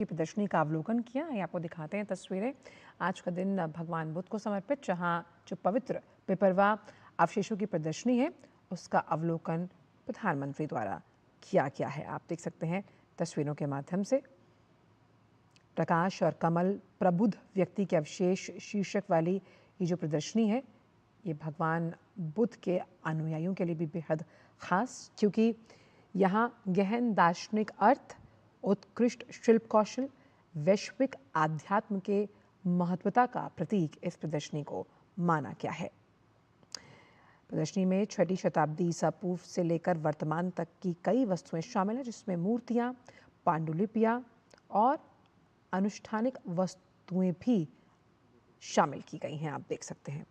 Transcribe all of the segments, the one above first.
की प्रदर्शनी का अवलोकन किया। ये आपको दिखाते हैं तस्वीरें। आज का दिन भगवान बुद्ध को समर्पित, जहां जो पवित्र पिपरवा अवशेषों की प्रदर्शनी है उसका अवलोकन प्रधानमंत्री द्वारा किया गया है। आप देख सकते हैं तस्वीरों के माध्यम से। प्रकाश और कमल प्रबुद्ध व्यक्ति के अवशेष शीर्षक वाली ये जो प्रदर्शनी है, ये भगवान बुद्ध के अनुयायियों के लिए भी बेहद खास, क्योंकि यहाँ गहन दार्शनिक अर्थ, उत्कृष्ट शिल्प कौशल, वैश्विक आध्यात्म के महत्वता का प्रतीक इस प्रदर्शनी को माना गया है। प्रदर्शनी में 6वीं शताब्दी ईसा पूर्व से लेकर वर्तमान तक की कई वस्तुएं शामिल हैं, जिसमें मूर्तियां, पांडुलिपियां और अनुष्ठानिक वस्तुएं भी शामिल की गई हैं। आप देख सकते हैं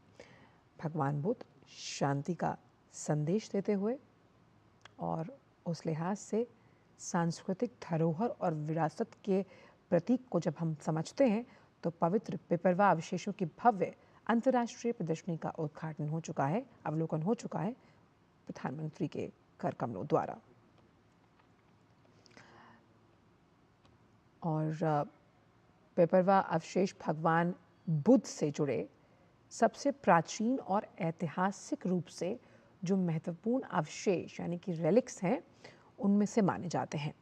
भगवान बुद्ध शांति का संदेश देते हुए, और उस लिहाज से सांस्कृतिक धरोहर और विरासत के प्रतीक को जब हम समझते हैं तो पवित्र पिपरवा अवशेषों की भव्य अंतर्राष्ट्रीय प्रदर्शनी का उद्घाटन हो चुका है, अवलोकन हो चुका है प्रधानमंत्री के कर कमलों द्वारा। और पिपरवा अवशेष भगवान बुद्ध से जुड़े सबसे प्राचीन और ऐतिहासिक रूप से जो महत्वपूर्ण अवशेष यानी कि रेलिक्स हैं, उनमें से माने जाते हैं।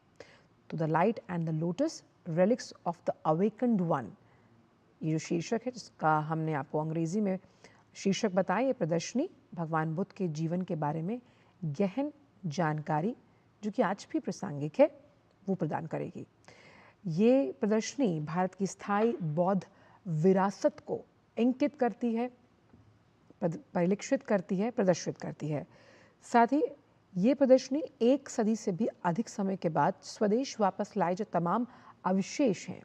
तो the light and the lotus, relics of the awakened one, ये जो शीर्षक है जिसका हमने आपको अंग्रेजी में शीर्षक बताया, ये प्रदर्शनी भगवान बुद्ध के जीवन के बारे में गहन जानकारी, जो कि आज भी प्रासंगिक है, वो प्रदान करेगी। ये प्रदर्शनी भारत की स्थायी बौद्ध विरासत को इंकित करती है, परिलक्षित करती है, प्रदर्शित करती है। साथ ही ये प्रदर्शनी 1 सदी से भी अधिक समय के बाद स्वदेश वापस लाए जो तमाम अवशेष हैं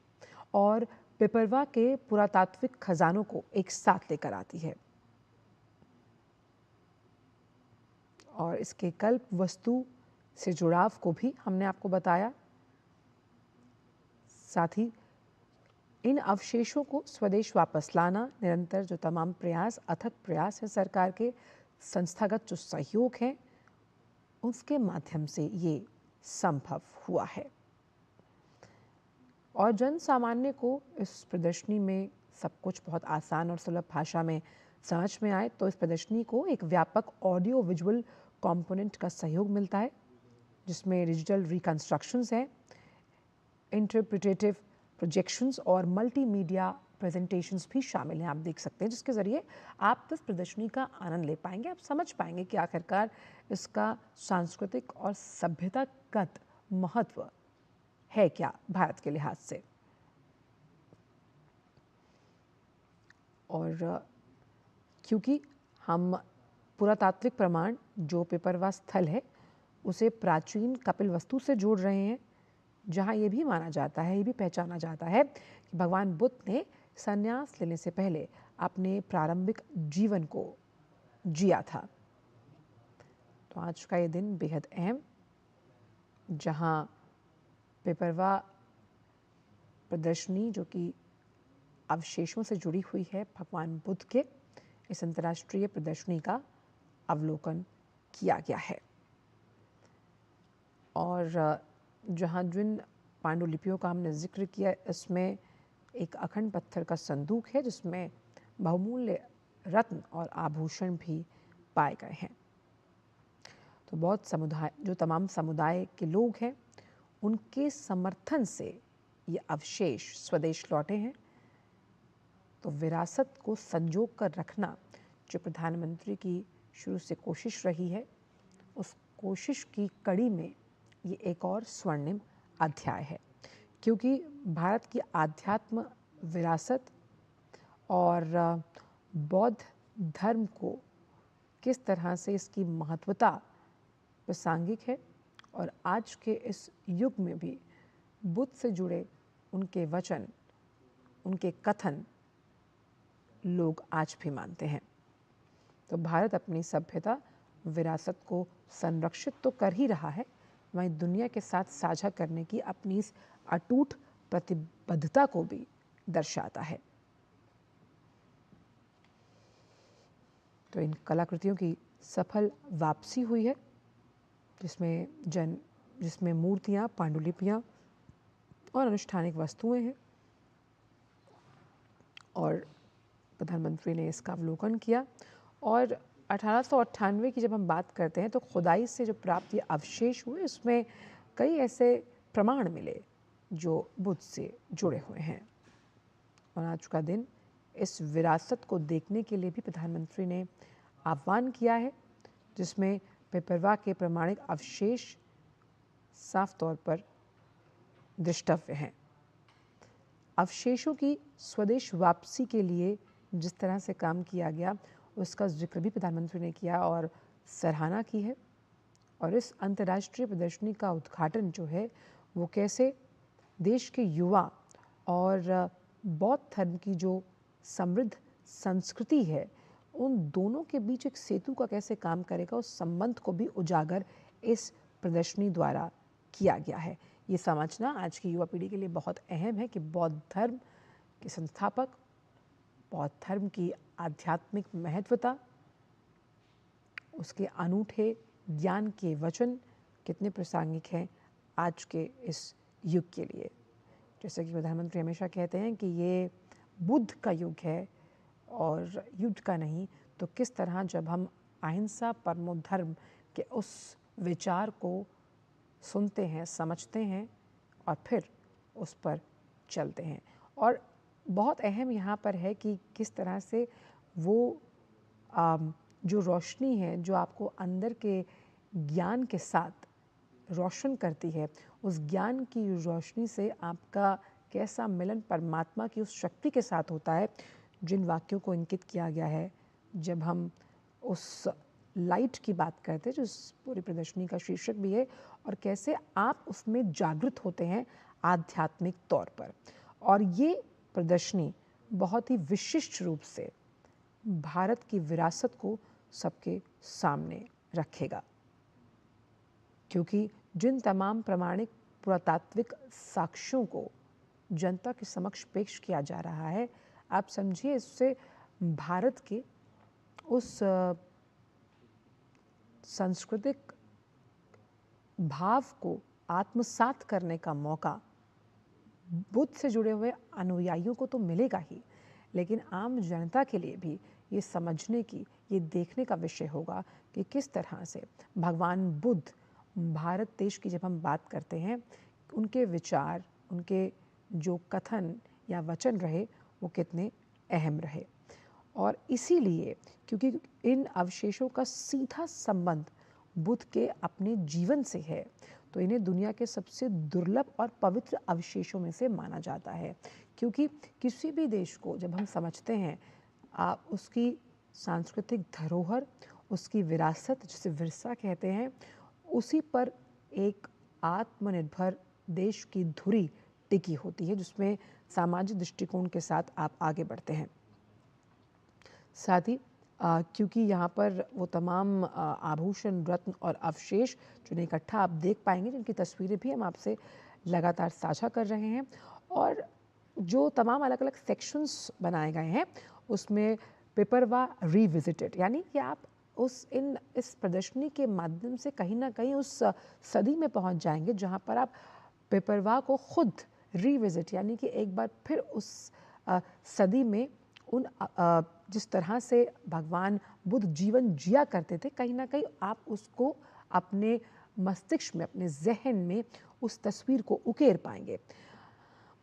और पिपरवा के पुरातात्विक खजानों को एक साथ लेकर आती है। और इसके कल्प वस्तु से जुड़ाव को भी हमने आपको बताया। साथ ही इन अवशेषों को स्वदेश वापस लाना निरंतर जो तमाम प्रयास, अथक प्रयास है सरकार के, संस्थागत जो सहयोग है, उसके माध्यम से ये संभव हुआ है। और जन सामान्य को इस प्रदर्शनी में सब कुछ बहुत आसान और सुलभ भाषा में समझ में आए, तो इस प्रदर्शनी को एक व्यापक ऑडियो विजुअल कंपोनेंट का सहयोग मिलता है, जिसमें डिजिटल रिकंस्ट्रक्शंस हैं, इंटरप्रिटेटिव प्रोजेक्शंस और मल्टीमीडिया प्रेजेंटेशंस भी शामिल हैं। आप देख सकते हैं, जिसके ज़रिए आप इस प्रदर्शनी का आनंद ले पाएंगे। आप समझ पाएंगे कि आखिरकार इसका सांस्कृतिक और सभ्यतागत महत्व है क्या भारत के लिहाज से। और क्योंकि हम पुरातात्विक प्रमाण जो पिपरवा स्थल है उसे प्राचीन कपिल वस्तु से जोड़ रहे हैं, जहाँ ये भी माना जाता है, ये भी पहचाना जाता है कि भगवान बुद्ध ने संन्यास लेने से पहले अपने प्रारंभिक जीवन को जिया था। तो आज का ये दिन बेहद अहम, जहाँ पिपरवा प्रदर्शनी जो कि अवशेषों से जुड़ी हुई है भगवान बुद्ध के, इस अंतर्राष्ट्रीय प्रदर्शनी का अवलोकन किया गया है। और जहाँ जिन पांडुलिपियों का हमने जिक्र किया, इसमें एक अखंड पत्थर का संदूक है जिसमें बहुमूल्य रत्न और आभूषण भी पाए गए हैं। तो बौद्ध समुदाय, जो तमाम समुदाय के लोग हैं, उनके समर्थन से ये अवशेष स्वदेश लौटे हैं। तो विरासत को संजो कर रखना जो प्रधानमंत्री की शुरू से कोशिश रही है, उस कोशिश की कड़ी में ये एक और स्वर्णिम अध्याय है, क्योंकि भारत की आध्यात्म विरासत और बौद्ध धर्म को किस तरह से इसकी महत्वता प्रासंगिक है, और आज के इस युग में भी बुद्ध से जुड़े उनके वचन, उनके कथन लोग आज भी मानते हैं। तो भारत अपनी सभ्यता विरासत को संरक्षित तो कर ही रहा है, वहीं दुनिया के साथ साझा करने की अपनी इस अटूट प्रतिबद्धता को भी दर्शाता है। तो इन कलाकृतियों की सफल वापसी हुई है, जिसमें मूर्तियाँ, पांडुलिपियाँ और अनुष्ठानिक वस्तुएं हैं। और प्रधानमंत्री ने इसका अवलोकन किया। और 1898 की जब हम बात करते हैं तो खुदाई से जो प्राप्त ये अवशेष हुए, उसमें कई ऐसे प्रमाण मिले जो बुद्ध से जुड़े हुए हैं। और आज का दिन इस विरासत को देखने के लिए भी प्रधानमंत्री ने आह्वान किया है, जिसमें पिपरवा के प्रमाणिक अवशेष साफ तौर पर दृष्टव्य हैं। अवशेषों की स्वदेश वापसी के लिए जिस तरह से काम किया गया, उसका जिक्र भी प्रधानमंत्री ने किया और सराहना की है। और इस अंतर्राष्ट्रीय प्रदर्शनी का उद्घाटन जो है वो कैसे देश के युवा और बौद्ध धर्म की जो समृद्ध संस्कृति है, उन दोनों के बीच एक सेतु का कैसे काम करेगा, उस संबंध को भी उजागर इस प्रदर्शनी द्वारा किया गया है। ये समझना आज की युवा पीढ़ी के लिए बहुत अहम है कि बौद्ध धर्म के संस्थापक, बौद्ध धर्म की आध्यात्मिक महत्वता, उसके अनूठे ज्ञान के वचन कितने प्रासंगिक हैं आज के इस युग के लिए। जैसे कि प्रधानमंत्री हमेशा कहते हैं कि ये बुद्ध का युग है और युद्ध का नहीं, तो किस तरह जब हम अहिंसा परमो धर्म के उस विचार को सुनते हैं, समझते हैं और फिर उस पर चलते हैं। और बहुत अहम यहाँ पर है कि किस तरह से वो जो रोशनी है जो आपको अंदर के ज्ञान के साथ रोशन करती है, उस ज्ञान की रोशनी से आपका कैसा मिलन परमात्मा की उस शक्ति के साथ होता है, जिन वाक्यों को इंकित किया गया है जब हम उस लाइट की बात करते हैं, जो इस पूरी प्रदर्शनी का शीर्षक भी है, और कैसे आप उसमें जागृत होते हैं आध्यात्मिक तौर पर। और ये प्रदर्शनी बहुत ही विशिष्ट रूप से भारत की विरासत को सबके सामने रखेगा, क्योंकि जिन तमाम प्रमाणिक पुरातात्विक साक्ष्यों को जनता के समक्ष पेश किया जा रहा है, आप समझिए इससे भारत के उस सांस्कृतिक भाव को आत्मसात करने का मौका बुद्ध से जुड़े हुए अनुयायियों को तो मिलेगा ही, लेकिन आम जनता के लिए भी ये समझने की, ये देखने का विषय होगा कि किस तरह से भगवान बुद्ध भारत देश की जब हम बात करते हैं, उनके विचार, उनके जो कथन या वचन रहे वो कितने अहम रहे। और इसीलिए क्योंकि इन अवशेषों का सीधा संबंध बुद्ध के अपने जीवन से है, तो इन्हें दुनिया के सबसे दुर्लभ और पवित्र अवशेषों में से माना जाता है। क्योंकि किसी भी देश को जब हम समझते हैं, उसकी सांस्कृतिक धरोहर, उसकी विरासत, जिसे विरसा कहते हैं, उसी पर एक आत्मनिर्भर देश की धुरी टिकी होती है, जिसमें सामाजिक दृष्टिकोण के साथ आप आगे बढ़ते हैं। साथ ही क्योंकि यहाँ पर वो तमाम आभूषण, रत्न और अवशेष जो इकट्ठा आप देख पाएंगे, जिनकी तस्वीरें भी हम आपसे लगातार साझा कर रहे हैं, और जो तमाम अलग अलग सेक्शंस बनाए गए हैं, उसमें पिपरवा रिविजिटेड, यानी कि आप इस प्रदर्शनी के माध्यम से कहीं ना कहीं उस सदी में पहुंच जाएंगे जहां पर आप पिपरवा को खुद रिविजिट, यानी कि एक बार फिर उस सदी में उन जिस तरह से भगवान बुद्ध जीवन जिया करते थे, कहीं ना कहीं आप उसको अपने मस्तिष्क में, अपने जहन में उस तस्वीर को उकेर पाएंगे।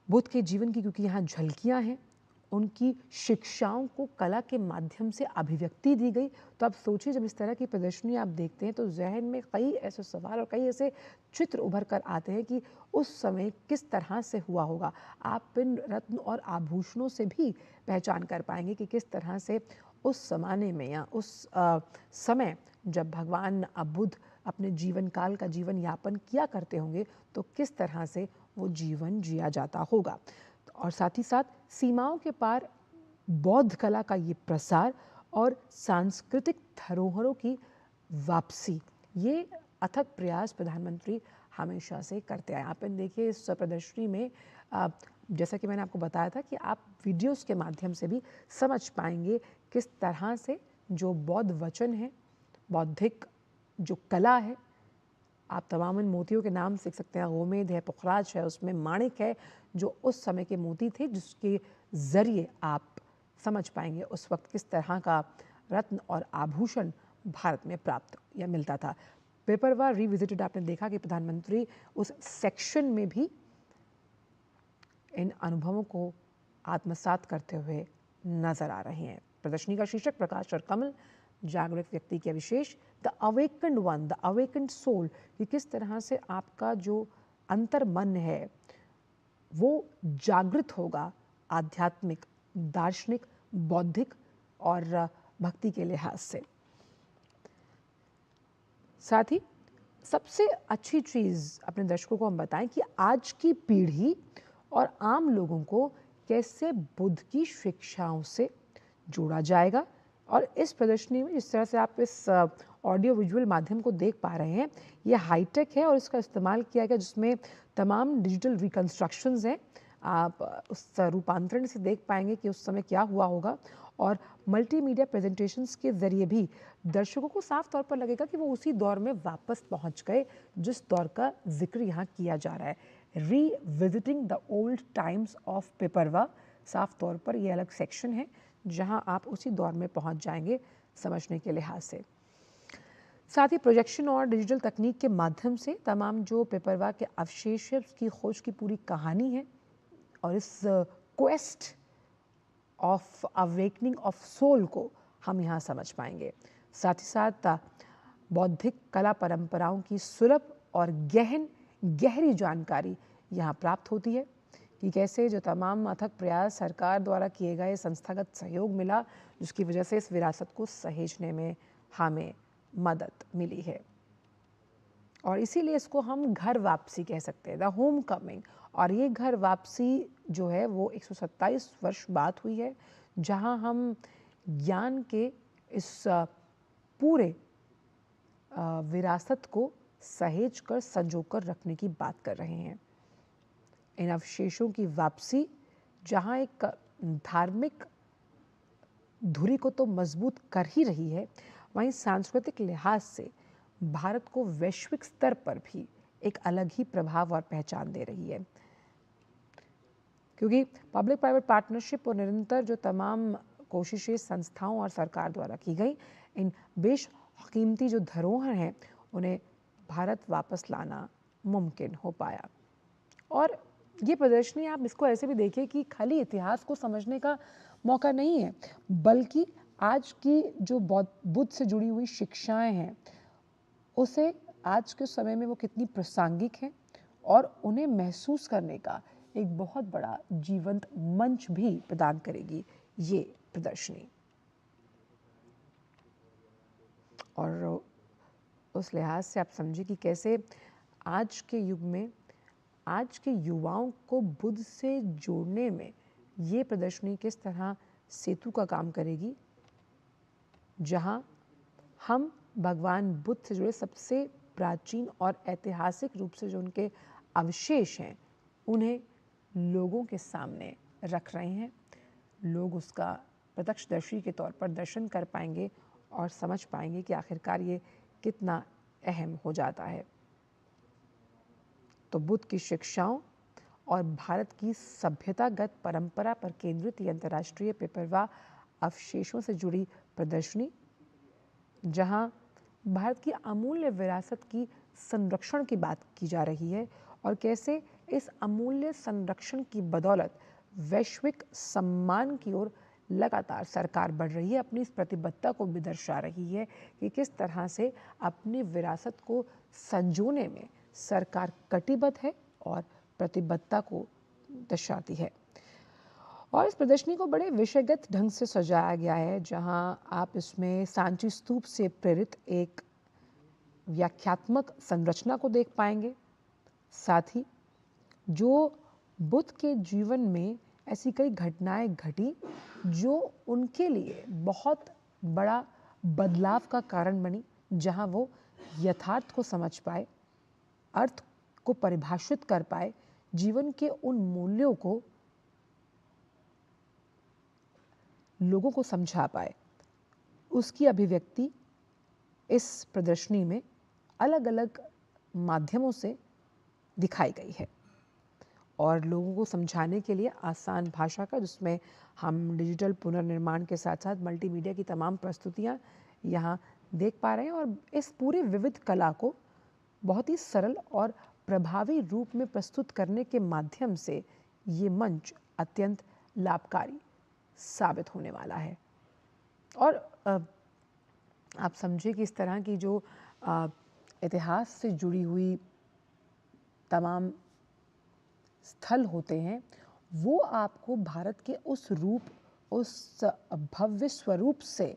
बुद्ध के जीवन की क्योंकि यहाँ झलकियाँ हैं, उनकी शिक्षाओं को कला के माध्यम से अभिव्यक्ति दी गई, तो आप सोचिए जब इस तरह की प्रदर्शनी आप देखते हैं तो जहन में कई ऐसे सवाल और कई ऐसे चित्र उभर कर आते हैं कि उस समय किस तरह से हुआ होगा। आप इन रत्न और आभूषणों से भी पहचान कर पाएंगे कि किस तरह से उस ज़माने में या उस समय जब भगवान बुद्ध अपने जीवन काल का जीवन यापन किया करते होंगे, तो किस तरह से वो जीवन जिया जाता होगा। और साथ ही साथ सीमाओं के पार बौद्ध कला का ये प्रसार और सांस्कृतिक धरोहरों की वापसी, ये अथक प्रयास प्रधानमंत्री हमेशा से करते आए। आप देखिए इस प्रदर्शनी में जैसा कि मैंने आपको बताया था कि आप वीडियोस के माध्यम से भी समझ पाएंगे किस तरह से जो बौद्ध वचन है, बौद्धिक जो कला है, आप तमाम इन मोतियों के नाम सीख सकते हैं। गोमेद है, पुखराज है, उसमें माणिक है, जो उस समय के मोती थे जिसके ज़रिए आप समझ पाएंगे उस वक्त किस तरह का रत्न और आभूषण भारत में प्राप्त या मिलता था। पेपरवा रिविजिटेड आपने देखा कि प्रधानमंत्री उस सेक्शन में भी इन अनुभवों को आत्मसात करते हुए नजर आ रहे हैं। प्रदर्शनी का शीर्षक प्रकाश और कमल, जागरूक व्यक्ति के विशेष, the awakened one, the awakened soul, कि किस तरह से आपका जो अंतर मन है वो जागृत होगा आध्यात्मिक, दार्शनिक, बौद्धिक और भक्ति के लिहाज से। साथ ही सबसे अच्छी चीज़ अपने दर्शकों को हम बताएं कि आज की पीढ़ी और आम लोगों को कैसे बुद्ध की शिक्षाओं से जोड़ा जाएगा। और इस प्रदर्शनी में जिस तरह से आप इस ऑडियो विजुअल माध्यम को देख पा रहे हैं, ये हाईटेक है और इसका इस्तेमाल किया गया जिसमें तमाम डिजिटल रिकंस्ट्रक्शंस हैं। आप उस रूपांतरण से देख पाएंगे कि उस समय क्या हुआ होगा और मल्टीमीडिया प्रेजेंटेशंस के ज़रिए भी दर्शकों को साफ तौर पर लगेगा कि वो उसी दौर में वापस पहुंच गए जिस दौर का जिक्र यहाँ किया जा रहा है। Revisiting the old times of पेपरवा, साफ तौर पर ये अलग सेक्शन है जहां आप उसी दौर में पहुंच जाएंगे समझने के लिहाज से। साथ ही प्रोजेक्शन और डिजिटल तकनीक के माध्यम से तमाम जो पेपरवा के अवशेष है उसकी खोज की पूरी कहानी है और इस quest of awakening of soul को हम यहाँ समझ पाएंगे। साथ ही साथ बौद्धिक कला परंपराओं की सुलभ और गहरी जानकारी यहाँ प्राप्त होती है कि कैसे जो तमाम अथक प्रयास सरकार द्वारा किए गए, संस्थागत सहयोग मिला जिसकी वजह से इस विरासत को सहेजने में हमें मदद मिली है। और इसीलिए इसको हम घर वापसी कह सकते हैं, द होम कमिंग। और ये घर वापसी जो है वो 127 वर्ष बाद हुई है जहां हम ज्ञान के इस पूरे विरासत को सहेज कर संजो कर रखने की बात कर रहे हैं। इन अवशेषों की वापसी जहां एक धार्मिक धुरी को तो मजबूत कर ही रही है, वहीं सांस्कृतिक लिहाज से भारत को वैश्विक स्तर पर भी एक अलग ही प्रभाव और पहचान दे रही है। क्योंकि पब्लिक प्राइवेट पार्टनरशिप और निरंतर जो तमाम कोशिशें संस्थाओं और सरकार द्वारा की गई, इन बेशकीमती जो धरोहर हैं उन्हें भारत वापस लाना मुमकिन हो पाया। और ये प्रदर्शनी आप इसको ऐसे भी देखिए कि खाली इतिहास को समझने का मौका नहीं है, बल्कि आज की जो बुद्ध से जुड़ी हुई शिक्षाएं हैं उसे आज के समय में वो कितनी प्रासंगिक हैं और उन्हें महसूस करने का एक बहुत बड़ा जीवंत मंच भी प्रदान करेगी ये प्रदर्शनी। और उस लिहाज से आप समझिए कि कैसे आज के युग में आज के युवाओं को बुद्ध से जोड़ने में ये प्रदर्शनी किस तरह सेतु का काम करेगी, जहां हम भगवान बुद्ध से जुड़े सबसे प्राचीन और ऐतिहासिक रूप से जो उनके अवशेष हैं उन्हें लोगों के सामने रख रहे हैं। लोग उसका प्रत्यक्षदर्शी के तौर पर दर्शन कर पाएंगे और समझ पाएंगे कि आखिरकार ये कितना अहम हो जाता है। तो बुद्ध की शिक्षाओं और भारत की सभ्यतागत परंपरा पर केंद्रित ये अंतर्राष्ट्रीय पेपरवा अवशेषों से जुड़ी प्रदर्शनी, जहां भारत की अमूल्य विरासत की संरक्षण की बात की जा रही है और कैसे इस अमूल्य संरक्षण की बदौलत वैश्विक सम्मान की ओर लगातार सरकार बढ़ रही है, अपनी इस प्रतिबद्धता को भी दर्शा रही है कि किस तरह से अपनी विरासत को संजोने में सरकार कटिबद्ध है और प्रतिबद्धता को दर्शाती है। और इस प्रदर्शनी को बड़े विषयगत ढंग से सजाया गया है, जहां आप इसमें सांची स्तूप से प्रेरित एक व्याख्यात्मक संरचना को देख पाएंगे। साथ ही जो बुद्ध के जीवन में ऐसी कई घटनाएं घटी जो उनके लिए बहुत बड़ा बदलाव का कारण बनी, जहां वो यथार्थ को समझ पाए, अर्थ को परिभाषित कर पाए, जीवन के उन मूल्यों को लोगों को समझा पाए। उसकी अभिव्यक्ति इस प्रदर्शनी में अलग अलग माध्यमों से दिखाई गई है और लोगों को समझाने के लिए आसान भाषा का, जिसमें हम डिजिटल पुनर्निर्माण के साथ साथ मल्टीमीडिया की तमाम प्रस्तुतियाँ यहाँ देख पा रहे हैं और इस पूरी विविध कला को बहुत ही सरल और प्रभावी रूप में प्रस्तुत करने के माध्यम से ये मंच अत्यंत लाभकारी साबित होने वाला है। और आप समझिए कि इस तरह की जो इतिहास से जुड़ी हुई तमाम स्थल होते हैं वो आपको भारत के उस रूप, उस भव्य स्वरूप से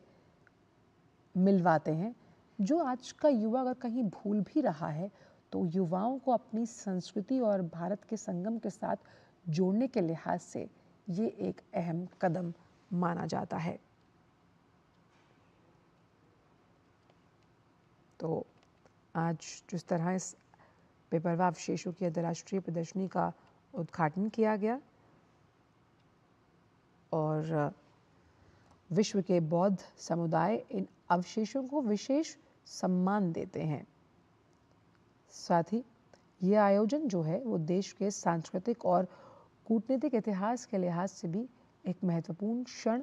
मिलवाते हैं जो आज का युवा अगर कहीं भूल भी रहा है तो युवाओं को अपनी संस्कृति और भारत के संगम के साथ जोड़ने के लिहाज से ये एक अहम कदम माना जाता है। तो आज जिस तरह इस बेपरवाह अवशेषों की अंतर्राष्ट्रीय प्रदर्शनी का उद्घाटन किया गया और विश्व के बौद्ध समुदाय इन अवशेषों को विशेष सम्मान देते हैं। साथ ही ये आयोजन जो है वो देश के सांस्कृतिक और कूटनीतिक इतिहास के लिहाज से भी एक महत्वपूर्ण क्षण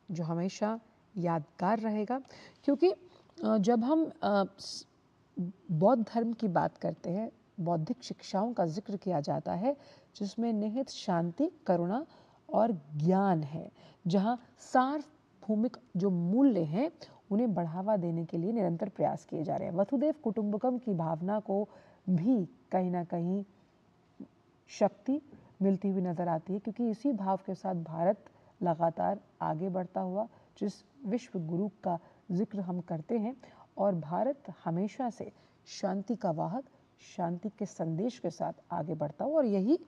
जो हमेशा यादगार रहेगा, क्योंकि जब हम बौद्ध धर्म की बात करते हैं, बौद्धिक शिक्षाओं का जिक्र किया जाता है जिसमें निहित शांति, करुणा और ज्ञान है, जहाँ सार्वभौमिक जो मूल्य हैं उन्हें बढ़ावा देने के लिए निरंतर प्रयास किए जा रहे हैं। वसुधैव कुटुंबकम की भावना को भी कहीं ना कहीं शक्ति मिलती हुई नजर आती है, क्योंकि इसी भाव के साथ भारत लगातार आगे बढ़ता हुआ, जिस विश्व गुरु का जिक्र हम करते हैं, और भारत हमेशा से शांति का वाहक, शांति के संदेश के साथ आगे बढ़ता हुआ, और यही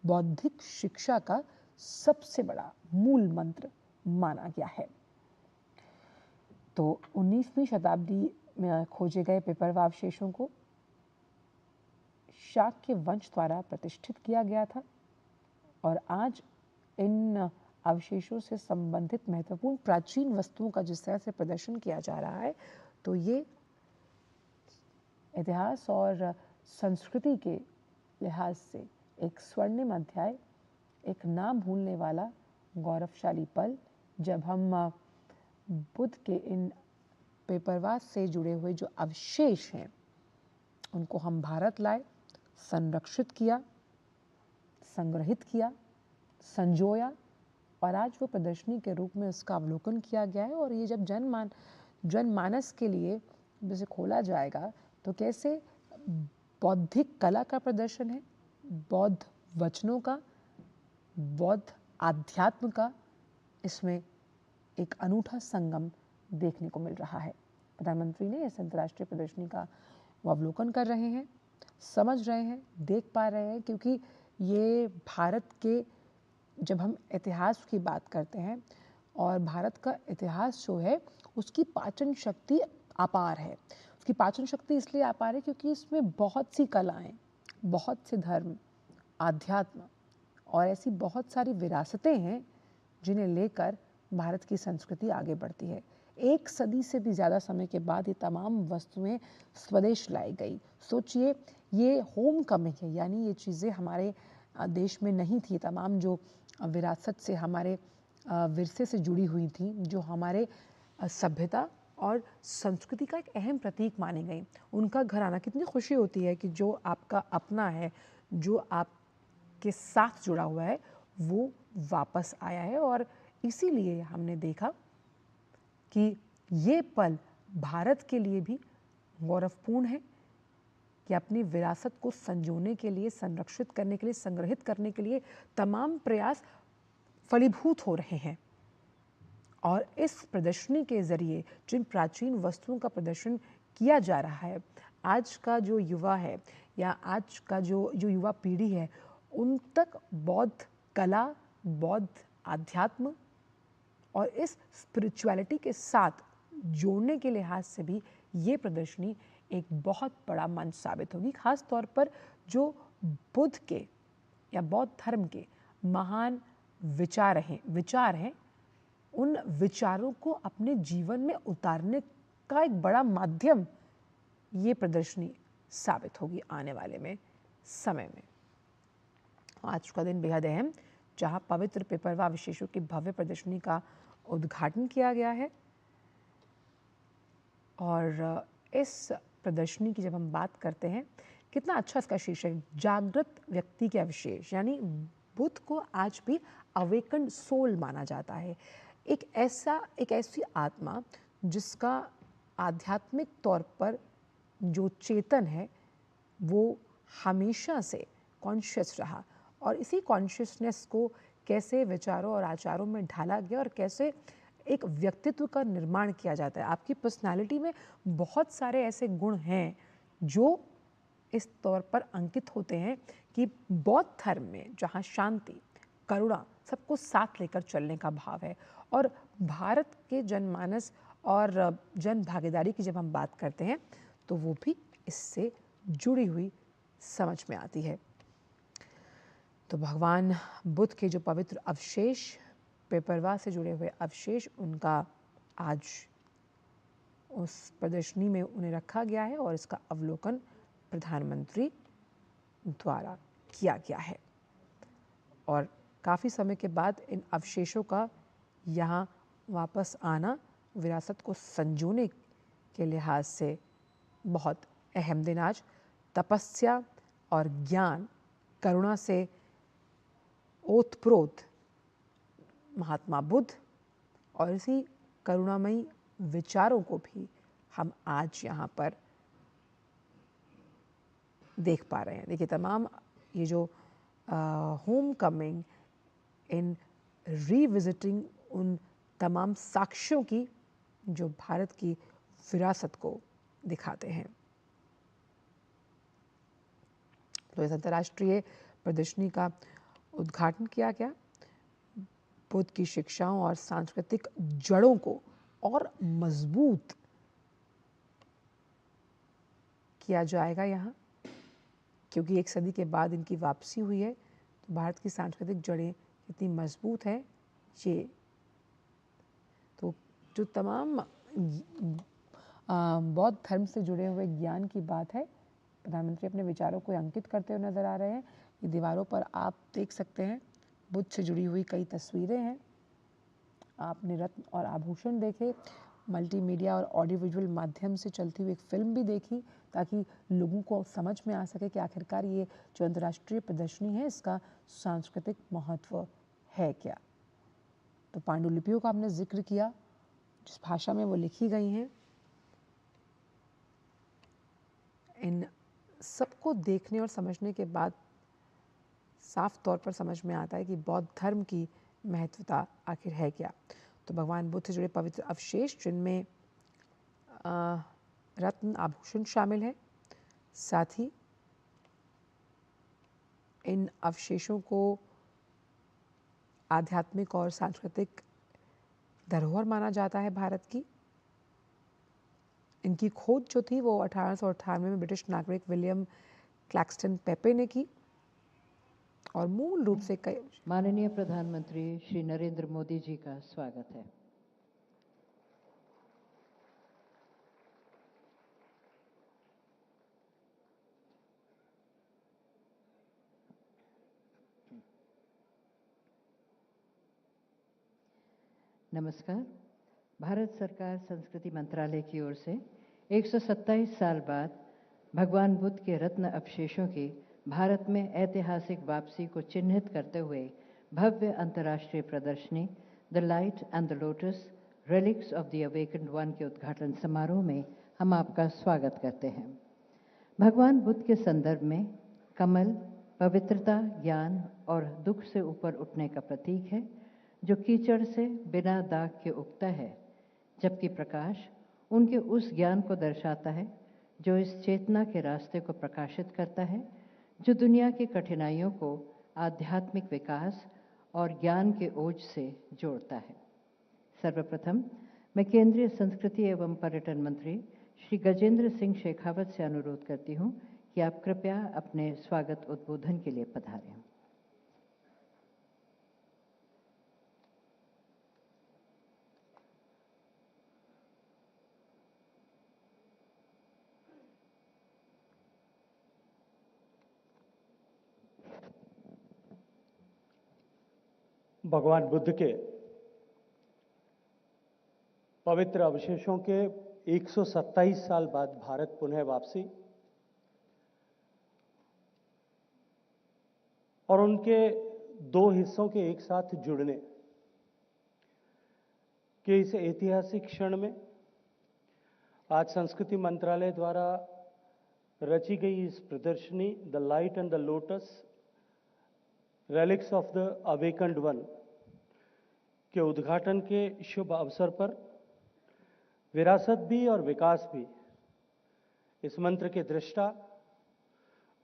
बौद्धिक शिक्षा का सबसे बड़ा मूल मंत्र माना गया है। तो 19वीं शताब्दी में खोजे गए पेपरवाह अवशेषों को शाक्य वंश द्वारा प्रतिष्ठित किया गया था और आज इन अवशेषों से संबंधित महत्वपूर्ण प्राचीन वस्तुओं का जिस तरह से प्रदर्शन किया जा रहा है, तो ये इतिहास और संस्कृति के लिहाज से एक स्वर्णिम अध्याय, एक ना भूलने वाला गौरवशाली पल, जब हम बुद्ध के इन पेपरवाह से जुड़े हुए जो अवशेष हैं उनको हम भारत लाए, संरक्षित किया, संग्रहित किया, संजोया और आज वो प्रदर्शनी के रूप में उसका अवलोकन किया गया है। और ये जब जनमानस के लिए जैसे खोला जाएगा तो कैसे बौद्धिक कला का प्रदर्शन है, बौद्ध वचनों का, बौद्ध आध्यात्म का, इसमें एक अनूठा संगम देखने को मिल रहा है। प्रधानमंत्री ने इस अंतर्राष्ट्रीय प्रदर्शनी का वो अवलोकन कर रहे हैं, समझ रहे हैं, देख पा रहे हैं, क्योंकि ये भारत के, जब हम इतिहास की बात करते हैं और भारत का इतिहास जो है उसकी पाचन शक्ति अपार है। उसकी पाचन शक्ति इसलिए अपार है क्योंकि इसमें बहुत सी कलाएं, बहुत से धर्म, आध्यात्म और ऐसी बहुत सारी विरासतें हैं जिन्हें लेकर भारत की संस्कृति आगे बढ़ती है। 1 सदी से भी ज़्यादा समय के बाद ये तमाम वस्तुएं स्वदेश लाई गई। सोचिए, ये होम कमिंग है, यानी ये चीज़ें हमारे देश में नहीं थी। तमाम जो विरासत से, हमारे विरसे से जुड़ी हुई थी, जो हमारे सभ्यता और संस्कृति का एक अहम प्रतीक मानी गई, उनका घर आना, कितनी खुशी होती है कि जो आपका अपना है, जो आपके साथ जुड़ा हुआ है, वो वापस आया है। और इसीलिए हमने देखा कि ये पल भारत के लिए भी गौरवपूर्ण है कि अपनी विरासत को संजोने के लिए, संरक्षित करने के लिए, संग्रहित करने के लिए तमाम प्रयास फलीभूत हो रहे हैं। और इस प्रदर्शनी के ज़रिए जिन प्राचीन वस्तुओं का प्रदर्शन किया जा रहा है, आज का जो युवा है या आज का जो युवा पीढ़ी है, उन तक बौद्ध कला, बौद्ध आध्यात्म और इस स्पिरिचुअलिटी के साथ जोड़ने के लिहाज से भी ये प्रदर्शनी एक बहुत बड़ा मंच साबित होगी। खास तौर पर जो बुद्ध के या बौद्ध धर्म के महान विचार हैं, उन विचारों को अपने जीवन में उतारने का एक बड़ा माध्यम ये प्रदर्शनी साबित होगी आने वाले में समय में। आज का दिन बेहद अहम, जहां पवित्र पिपरवा अवशेषों की भव्य प्रदर्शनी का उद्घाटन किया गया है। और इस प्रदर्शनी की जब हम बात करते हैं, कितना अच्छा इसका शीर्षक, जागृत व्यक्ति के अवशेष, यानी बुद्ध को आज भी अवेकन्ड सोल माना जाता है। एक ऐसी आत्मा जिसका आध्यात्मिक तौर पर जो चेतन है वो हमेशा से कॉन्शियस रहा, और इसी कॉन्शियसनेस को कैसे विचारों और आचारों में ढाला गया और कैसे एक व्यक्तित्व का निर्माण किया जाता है। आपकी पर्सनालिटी में बहुत सारे ऐसे गुण हैं जो इस तौर पर अंकित होते हैं कि बौद्ध धर्म में जहाँ शांति, करुणा, सबको साथ लेकर चलने का भाव है, और भारत के जनमानस और जन भागीदारी की जब हम बात करते हैं तो वो भी इससे जुड़ी हुई समझ में आती है। तो भगवान बुद्ध के जो पवित्र अवशेष, पेपरवा से जुड़े हुए अवशेष, उनका आज उस प्रदर्शनी में उन्हें रखा गया है और इसका अवलोकन प्रधानमंत्री द्वारा किया गया है। और काफ़ी समय के बाद इन अवशेषों का यहाँ वापस आना विरासत को संजोने के लिहाज से बहुत अहम दिन। आज तपस्या और ज्ञान, करुणा से ओतप्रोत महात्मा बुद्ध और इसी करुणामयी विचारों को भी हम आज यहाँ पर देख पा रहे हैं। देखिए, तमाम ये जो होम कमिंग इन रीविजिटिंग उन तमाम साक्ष्यों की जो भारत की विरासत को दिखाते हैं। तो इस अंतर्राष्ट्रीय प्रदर्शनी का उद्घाटन किया गया। बुद्ध की शिक्षाओं और सांस्कृतिक जड़ों को और मजबूत किया जाएगा यहाँ, क्योंकि एक सदी के बाद इनकी वापसी हुई है। तो भारत की सांस्कृतिक जड़ें कितनी मजबूत हैं, ये तो जो तमाम बौद्ध धर्म से जुड़े हुए ज्ञान की बात है, प्रधानमंत्री अपने विचारों को अंकित करते हुए नजर आ रहे हैं। ये दीवारों पर आप देख सकते हैं बुद्ध से जुड़ी हुई कई तस्वीरें हैं। आपने रत्न और आभूषण देखे, मल्टीमीडिया और ऑडियो विजुअल माध्यम से चलती हुई एक फिल्म भी देखी, ताकि लोगों को समझ में आ सके कि आखिरकार ये जो अंतर्राष्ट्रीय प्रदर्शनी है इसका सांस्कृतिक महत्व है क्या। तो पांडुलिपियों का हमने जिक्र किया, जिस भाषा में वो लिखी गई हैं। इन सबको देखने और समझने के बाद साफ तौर पर समझ में आता है कि बौद्ध धर्म की महत्वता आखिर है क्या। तो भगवान बुद्ध से जुड़े पवित्र अवशेष, जिनमें रत्न आभूषण शामिल है, साथ ही इन अवशेषों को आध्यात्मिक और सांस्कृतिक धरोहर माना जाता है भारत की। इनकी खोज जो थी वो 1898 में ब्रिटिश नागरिक विलियम क्लैक्सटन पेपे ने की, और मूल रूप से कई माननीय प्रधानमंत्री श्री नरेंद्र मोदी जी का स्वागत है। नमस्कार। भारत सरकार संस्कृति मंत्रालय की ओर से 127 साल बाद भगवान बुद्ध के रत्न अवशेषों की भारत में ऐतिहासिक वापसी को चिन्हित करते हुए भव्य अंतर्राष्ट्रीय प्रदर्शनी the light and the lotus relics of the awakened one के उद्घाटन समारोह में हम आपका स्वागत करते हैं। भगवान बुद्ध के संदर्भ में कमल पवित्रता, ज्ञान और दुख से ऊपर उठने का प्रतीक है, जो कीचड़ से बिना दाग के उगता है, जबकि प्रकाश उनके उस ज्ञान को दर्शाता है जो इस चेतना के रास्ते को प्रकाशित करता है, जो दुनिया की कठिनाइयों को आध्यात्मिक विकास और ज्ञान के ओज से जोड़ता है। सर्वप्रथम मैं केंद्रीय संस्कृति एवं पर्यटन मंत्री श्री गजेंद्र सिंह शेखावत से अनुरोध करती हूँ कि आप कृपया अपने स्वागत उद्बोधन के लिए पधारें। भगवान बुद्ध के पवित्र अवशेषों के 127 साल बाद भारत पुनः वापसी और उनके दो हिस्सों के एक साथ जुड़ने के इस ऐतिहासिक क्षण में आज संस्कृति मंत्रालय द्वारा रची गई इस प्रदर्शनी the light and the lotus relics of the awakened one के उद्घाटन के शुभ अवसर पर विरासत भी और विकास भी इस मंत्र के दृष्टा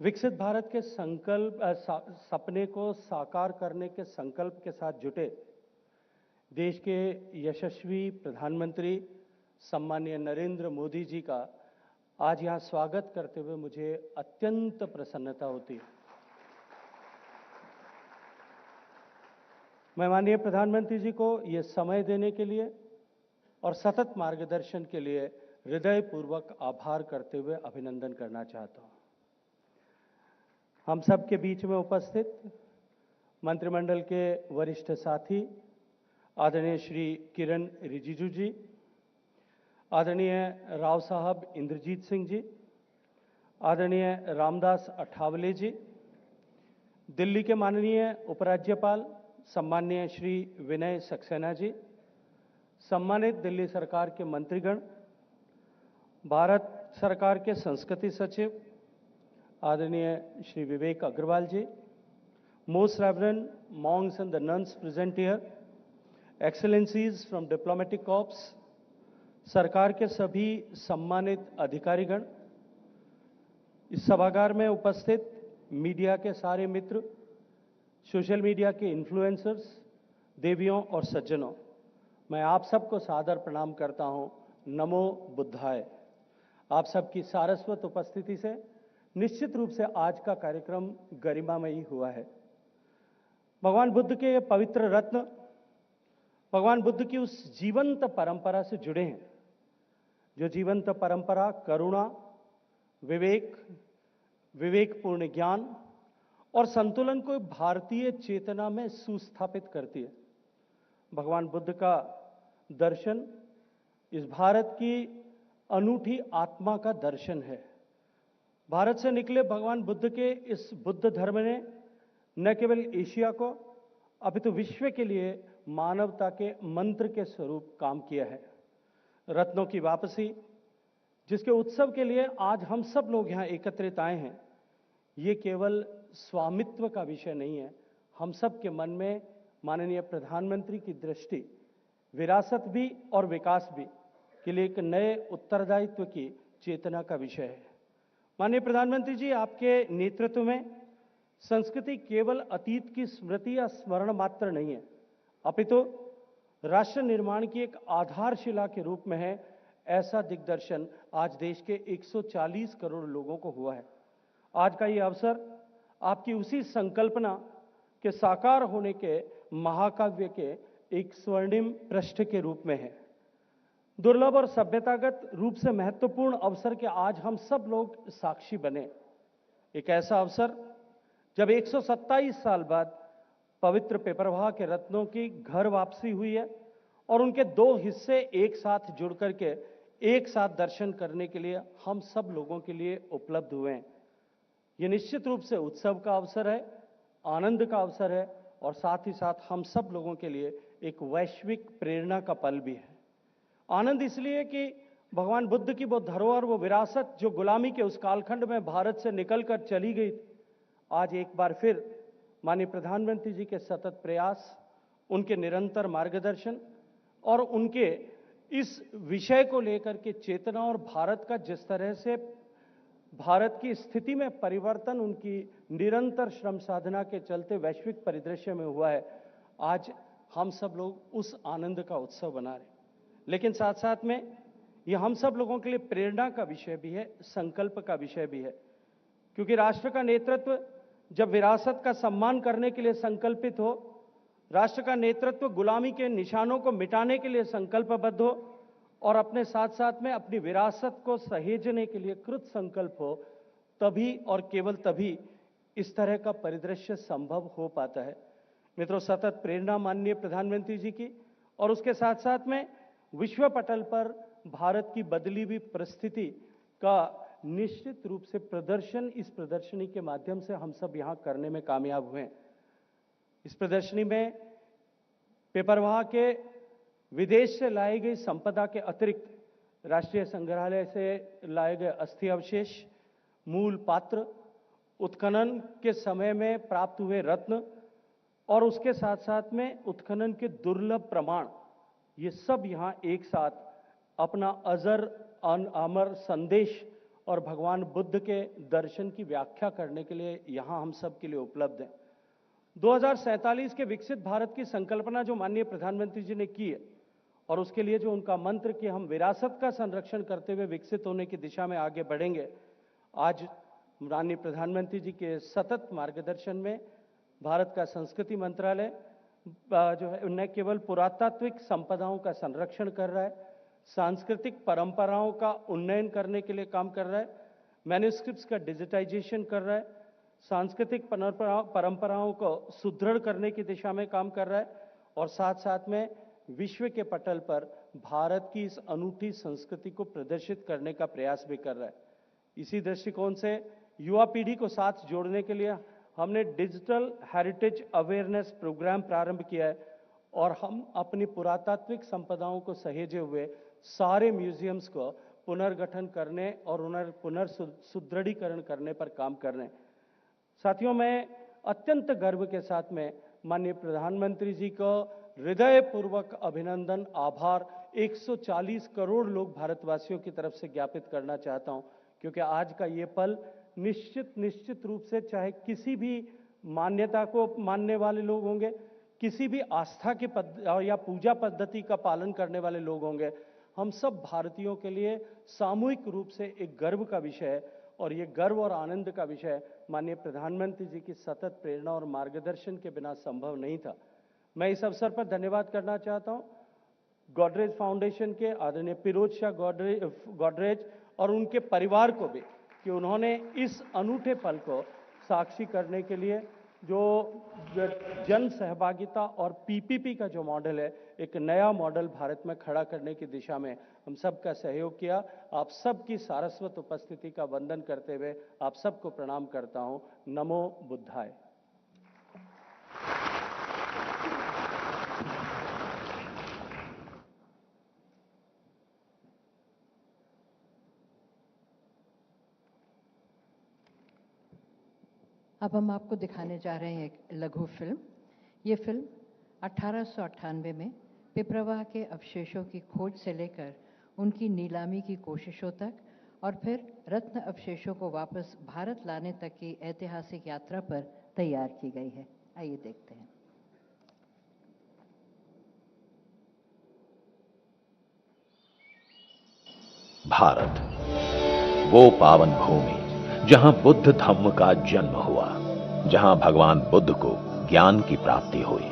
विकसित भारत के सपने को साकार करने के संकल्प के साथ जुटे देश के यशस्वी प्रधानमंत्री सम्माननीय नरेंद्र मोदी जी का आज यहाँ स्वागत करते हुए मुझे अत्यंत प्रसन्नता होती है। मैं माननीय प्रधानमंत्री जी को ये समय देने के लिए और सतत मार्गदर्शन के लिए हृदयपूर्वक आभार करते हुए अभिनंदन करना चाहता हूँ। हम सब के बीच में उपस्थित मंत्रिमंडल के वरिष्ठ साथी आदरणीय श्री किरण रिजिजू जी, आदरणीय राव साहब इंद्रजीत सिंह जी, आदरणीय रामदास अठावले जी, दिल्ली के माननीय उपराज्यपाल सम्माननीय श्री विनय सक्सेना जी, सम्मानित दिल्ली सरकार के मंत्रीगण, भारत सरकार के संस्कृति सचिव आदरणीय Shri Vivek Agrawal ji, most reverend monks and the nuns present here, excellencies from diplomatic corps, सरकार के सभी सम्मानित अधिकारीगण, इस सभागार में उपस्थित मीडिया के सारे मित्र, सोशल मीडिया के इन्फ्लुएंसर्स, देवियों और सज्जनों, मैं आप सबको सादर प्रणाम करता हूं। नमो बुद्धाय। आप सबकी सारस्वत उपस्थिति से निश्चित रूप से आज का कार्यक्रम गरिमामयी हुआ है। भगवान बुद्ध के ये पवित्र रत्न भगवान बुद्ध की उस जीवंत परंपरा से जुड़े हैं जो जीवंत परंपरा करुणा, विवेक, विवेकपूर्ण ज्ञान और संतुलन को भारतीय चेतना में सुस्थापित करती है। भगवान बुद्ध का दर्शन इस भारत की अनूठी आत्मा का दर्शन है। भारत से निकले भगवान बुद्ध के इस बुद्ध धर्म ने न केवल एशिया को अपितु विश्व के लिए मानवता के मंत्र के स्वरूप काम किया है। रत्नों की वापसी, जिसके उत्सव के लिए आज हम सब लोग यहाँ एकत्रित आए हैं, ये केवल स्वामित्व का विषय नहीं है। हम सब के मन में माननीय प्रधानमंत्री की दृष्टि विरासत भी और विकास भी के लिए एक नए उत्तरदायित्व की चेतना का विषय है। माननीय प्रधानमंत्री जी, आपके नेतृत्व में संस्कृति केवल अतीत की स्मृति या स्मरण मात्र नहीं है, अपितु राष्ट्र निर्माण की एक आधारशिला के रूप में है। ऐसा दिग्दर्शन आज देश के 140 करोड़ लोगों को हुआ है। आज का ये अवसर आपकी उसी संकल्पना के साकार होने के महाकाव्य के एक स्वर्णिम पृष्ठ के रूप में है। दुर्लभ और सभ्यतागत रूप से महत्वपूर्ण अवसर के आज हम सब लोग साक्षी बने। एक ऐसा अवसर जब 127 साल बाद पवित्र पेपरवाह के रत्नों की घर वापसी हुई है और उनके दो हिस्से एक साथ जुड़ करके एक साथ दर्शन करने के लिए हम सब लोगों के लिए उपलब्ध हुए हैं। ये निश्चित रूप से उत्सव का अवसर है, आनंद का अवसर है और साथ ही साथ हम सब लोगों के लिए एक वैश्विक प्रेरणा का पल भी है। आनंद इसलिए कि भगवान बुद्ध की वो धरोहर, वो विरासत जो गुलामी के उस कालखंड में भारत से निकलकर चली गई, आज एक बार फिर माननीय प्रधानमंत्री जी के सतत प्रयास, उनके निरंतर मार्गदर्शन और उनके इस विषय को लेकर के चेतना और भारत का जिस तरह से भारत की स्थिति में परिवर्तन उनकी निरंतर श्रम साधना के चलते वैश्विक परिदृश्य में हुआ है, आज हम सब लोग उस आनंद का उत्सव बना रहे हैं। लेकिन साथ साथ में यह हम सब लोगों के लिए प्रेरणा का विषय भी है, संकल्प का विषय भी है, क्योंकि राष्ट्र का नेतृत्व जब विरासत का सम्मान करने के लिए संकल्पित हो, राष्ट्र का नेतृत्व गुलामी के निशानों को मिटाने के लिए संकल्पबद्ध हो और अपने साथ साथ में अपनी विरासत को सहेजने के लिए कृत संकल्प हो, तभी और केवल तभी इस तरह का परिदृश्य संभव हो पाता है। मित्रों, सतत प्रेरणा माननीय प्रधानमंत्री जी की और उसके साथ साथ में विश्व पटल पर भारत की बदली हुई परिस्थिति का निश्चित रूप से प्रदर्शन इस प्रदर्शनी के माध्यम से हम सब यहाँ करने में कामयाब हुए हैं। इस प्रदर्शनी में पेपरवाह के विदेश से लाई गई संपदा के अतिरिक्त राष्ट्रीय संग्रहालय से लाए गए अस्थि अवशेष, मूल पात्र, उत्खनन के समय में प्राप्त हुए रत्न और उसके साथ साथ में उत्खनन के दुर्लभ प्रमाण, ये सब यहाँ एक साथ अपना अजर अमर संदेश और भगवान बुद्ध के दर्शन की व्याख्या करने के लिए यहाँ हम सब के लिए उपलब्ध हैं। 2047 के विकसित भारत की संकल्पना जो माननीय प्रधानमंत्री जी ने की है और उसके लिए जो उनका मंत्र कि हम विरासत का संरक्षण करते हुए विकसित होने की दिशा में आगे बढ़ेंगे, आज माननीय प्रधानमंत्री जी के सतत मार्गदर्शन में भारत का संस्कृति मंत्रालय जो है न केवल पुरातात्विक संपदाओं का संरक्षण कर रहा है, सांस्कृतिक परंपराओं का उन्नयन करने के लिए काम कर रहा है, मैन्युस्क्रिप्ट्स का डिजिटाइजेशन कर रहा है, सांस्कृतिक परंपराओं को सुदृढ़ करने की दिशा में काम कर रहा है और साथ साथ में विश्व के पटल पर भारत की इस अनूठी संस्कृति को प्रदर्शित करने का प्रयास भी कर रहा है। इसी दृष्टिकोण से युवा पीढ़ी को साथ जोड़ने के लिए हमने डिजिटल हेरिटेज अवेयरनेस प्रोग्राम प्रारंभ किया है और हम अपनी पुरातात्विक संपदाओं को सहेजे हुए सारे म्यूजियम्स को पुनर्गठन करने और उन्हें पुनर्सुदृढ़ीकरण करने पर काम कर रहे हैं। साथियों, मैं अत्यंत गर्व के साथ में माननीय प्रधानमंत्री जी को हृदयपूर्वक अभिनंदन, आभार 140 करोड़ लोग भारतवासियों की तरफ से ज्ञापित करना चाहता हूं, क्योंकि आज का ये पल निश्चित रूप से चाहे किसी भी मान्यता को मानने वाले लोग होंगे, किसी भी आस्था के या पूजा पद्धति का पालन करने वाले लोग होंगे, हम सब भारतीयों के लिए सामूहिक रूप से एक गर्व का विषय है और ये गर्व और आनंद का विषय माननीय प्रधानमंत्री जी की सतत प्रेरणा और मार्गदर्शन के बिना संभव नहीं था। मैं इस अवसर पर धन्यवाद करना चाहता हूं गोडरेज फाउंडेशन के आदरणीय फिरोज शाह गोडरेज और उनके परिवार को भी कि उन्होंने इस अनूठे पल को साक्षी करने के लिए जो जन सहभागिता और पीपीपी का जो मॉडल है, एक नया मॉडल भारत में खड़ा करने की दिशा में हम सब का सहयोग किया। आप सबकी सारस्वत उपस्थिति का वंदन करते हुए आप सबको प्रणाम करता हूं। नमो बुद्धाय। अब हम आपको दिखाने जा रहे हैं एक लघु फिल्म। ये फिल्म 1898 में पेपरवाह के अवशेषों की खोज से लेकर उनकी नीलामी की कोशिशों तक और फिर रत्न अवशेषों को वापस भारत लाने तक की ऐतिहासिक यात्रा पर तैयार की गई है। आइए देखते हैं। भारत, वो पावन भूमि जहां बुद्ध धम्म का जन्म हुआ, जहां भगवान बुद्ध को ज्ञान की प्राप्ति हुई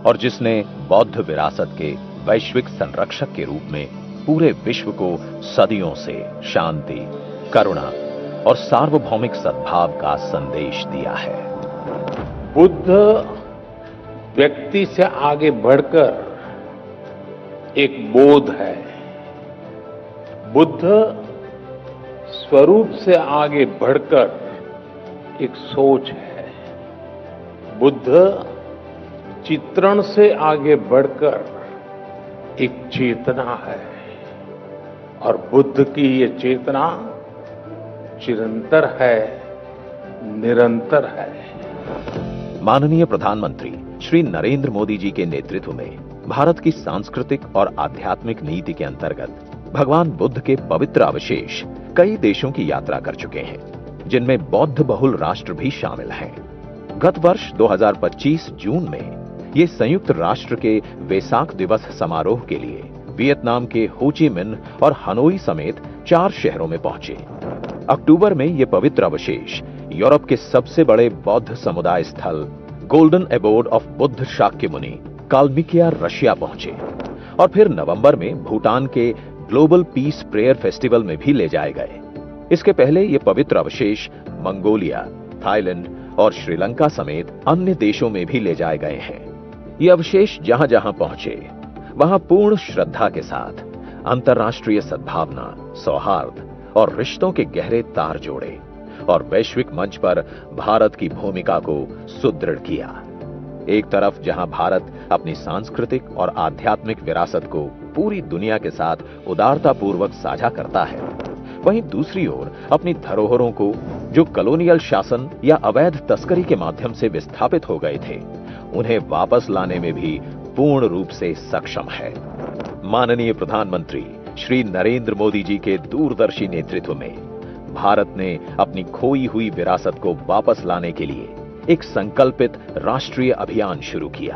और जिसने बौद्ध विरासत के वैश्विक संरक्षक के रूप में पूरे विश्व को सदियों से शांति, करुणा और सार्वभौमिक सद्भाव का संदेश दिया है। बुद्ध व्यक्ति से आगे बढ़कर एक बोध है। बुद्ध स्वरूप से आगे बढ़कर एक सोच है। बुद्ध चित्रण से आगे बढ़कर एक चेतना है और बुद्ध की ये चेतना चिरंतर है, निरंतर है। माननीय प्रधानमंत्री श्री नरेंद्र मोदी जी के नेतृत्व में भारत की सांस्कृतिक और आध्यात्मिक नीति के अंतर्गत भगवान बुद्ध के पवित्र अवशेष कई देशों की यात्रा कर चुके हैं, जिनमें बौद्ध बहुल राष्ट्र भी शामिल हैं। गत वर्ष 2025 जून में ये संयुक्त राष्ट्र के वेसाक दिवस समारोह के लिए वियतनाम के हो ची मिन्ह और हनोई समेत 4 शहरों में पहुंचे। अक्टूबर में ये पवित्र अवशेष यूरोप के सबसे बड़े बौद्ध समुदाय स्थल golden abode of Buddha Shakya मुनि कालमिकिया रशिया पहुंचे और फिर नवंबर में भूटान के ग्लोबल पीस प्रेयर फेस्टिवल में भी ले जाए गए। इसके पहले ये पवित्र अवशेष मंगोलिया, थाईलैंड और श्रीलंका समेत अन्य देशों में भी ले जाए गए हैं। ये अवशेष जहां जहां पहुंचे, वहां पूर्ण श्रद्धा के साथ अंतर्राष्ट्रीय सद्भावना, सौहार्द और रिश्तों के गहरे तार जोड़े और वैश्विक मंच पर भारत की भूमिका को सुदृढ़ किया। एक तरफ जहां भारत अपनी सांस्कृतिक और आध्यात्मिक विरासत को पूरी दुनिया के साथ उदारतापूर्वक साझा करता है, वहीं दूसरी ओर अपनी धरोहरों को, जो कॉलोनियल शासन या अवैध तस्करी के माध्यम से विस्थापित हो गए थे, उन्हें वापस लाने में भी पूर्ण रूप से सक्षम है। माननीय प्रधानमंत्री श्री नरेंद्र मोदी जी के दूरदर्शी नेतृत्व में भारत ने अपनी खोई हुई विरासत को वापस लाने के लिए एक संकल्पित राष्ट्रीय अभियान शुरू किया।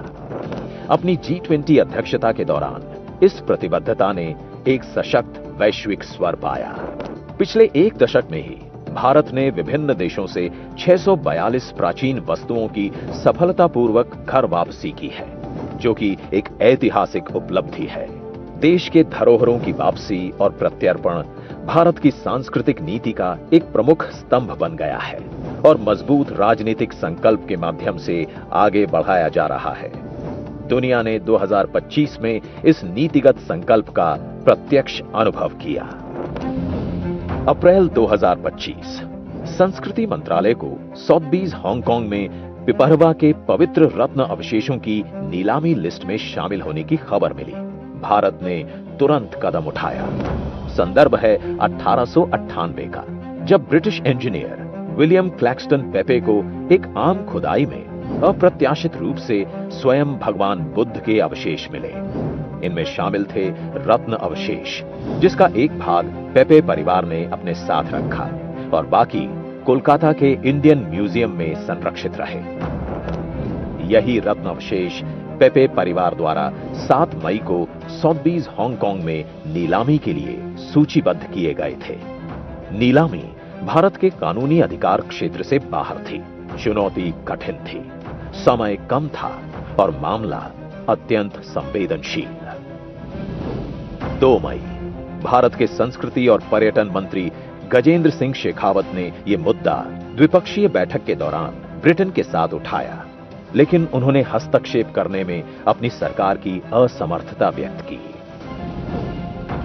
अपनी G20 अध्यक्षता के दौरान इस प्रतिबद्धता ने एक सशक्त वैश्विक स्वर पाया। पिछले एक दशक में ही भारत ने विभिन्न देशों से 642 प्राचीन वस्तुओं की सफलतापूर्वक घर वापसी की है, जो कि एक ऐतिहासिक उपलब्धि है। देश के धरोहरों की वापसी और प्रत्यर्पण भारत की सांस्कृतिक नीति का एक प्रमुख स्तंभ बन गया है और मजबूत राजनीतिक संकल्प के माध्यम से आगे बढ़ाया जा रहा है। दुनिया ने 2025 में इस नीतिगत संकल्प का प्रत्यक्ष अनुभव किया। अप्रैल 2025 संस्कृति मंत्रालय को सॉथबीज हांगकांग में पिपरवा के पवित्र रत्न अवशेषों की नीलामी लिस्ट में शामिल होने की खबर मिली। भारत ने तुरंत कदम उठाया। संदर्भ है 1898 का, जब ब्रिटिश इंजीनियर विलियम क्लैक्सटन पेपे को एक आम खुदाई में अप्रत्याशित रूप से स्वयं भगवान बुद्ध के अवशेष मिले। इनमें शामिल थे रत्न अवशेष, जिसका एक भाग पेपे परिवार ने अपने साथ रखा और बाकी कोलकाता के इंडियन म्यूजियम में संरक्षित रहे। यही रत्न अवशेष पेपे परिवार द्वारा 7 मई को सॉथबीज हांगकांग में नीलामी के लिए सूचीबद्ध किए गए थे। नीलामी भारत के कानूनी अधिकार क्षेत्र से बाहर थी, चुनौती कठिन थी, समय कम था और मामला अत्यंत संवेदनशील। 2 मई भारत के संस्कृति और पर्यटन मंत्री गजेंद्र सिंह शेखावत ने यह मुद्दा द्विपक्षीय बैठक के दौरान ब्रिटेन के साथ उठाया, लेकिन उन्होंने हस्तक्षेप करने में अपनी सरकार की असमर्थता व्यक्त की।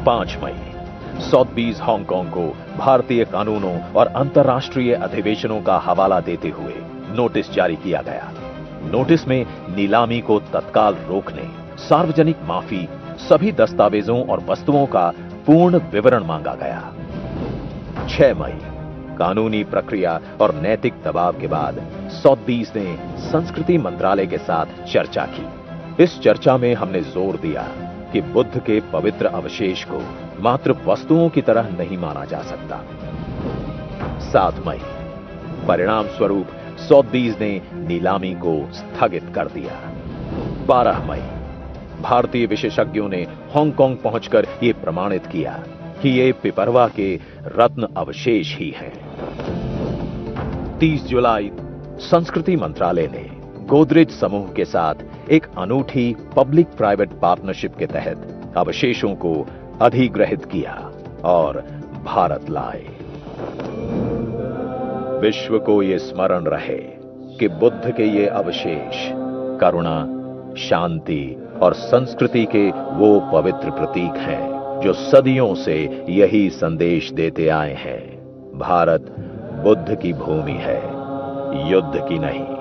5 मई सॉथबीज हांगकांग को भारतीय कानूनों और अंतर्राष्ट्रीय अधिवेशनों का हवाला देते हुए नोटिस जारी किया गया। नोटिस में नीलामी को तत्काल रोकने, सार्वजनिक माफी, सभी दस्तावेजों और वस्तुओं का पूर्ण विवरण मांगा गया। 6 मई कानूनी प्रक्रिया और नैतिक दबाव के बाद सॉथबीज ने संस्कृति मंत्रालय के साथ चर्चा की। इस चर्चा में हमने जोर दिया कि बुद्ध के पवित्र अवशेष को मात्र वस्तुओं की तरह नहीं माना जा सकता। 7 मई परिणाम स्वरूप सॉथबीज ने नीलामी को स्थगित कर दिया। 12 मई भारतीय विशेषज्ञों ने हांगकांग पहुंचकर यह प्रमाणित किया कि ये पिपरवा के रत्न अवशेष ही हैं। 30 जुलाई संस्कृति मंत्रालय ने गोदरेज समूह के साथ एक अनूठी पब्लिक प्राइवेट पार्टनरशिप के तहत अवशेषों को अधिग्रहित किया और भारत लाए। विश्व को ये स्मरण रहे कि बुद्ध के ये अवशेष करुणा, शांति और संस्कृति के वो पवित्र प्रतीक हैं जो सदियों से यही संदेश देते आए हैं। भारत बुद्ध की भूमि है, युद्ध की नहीं।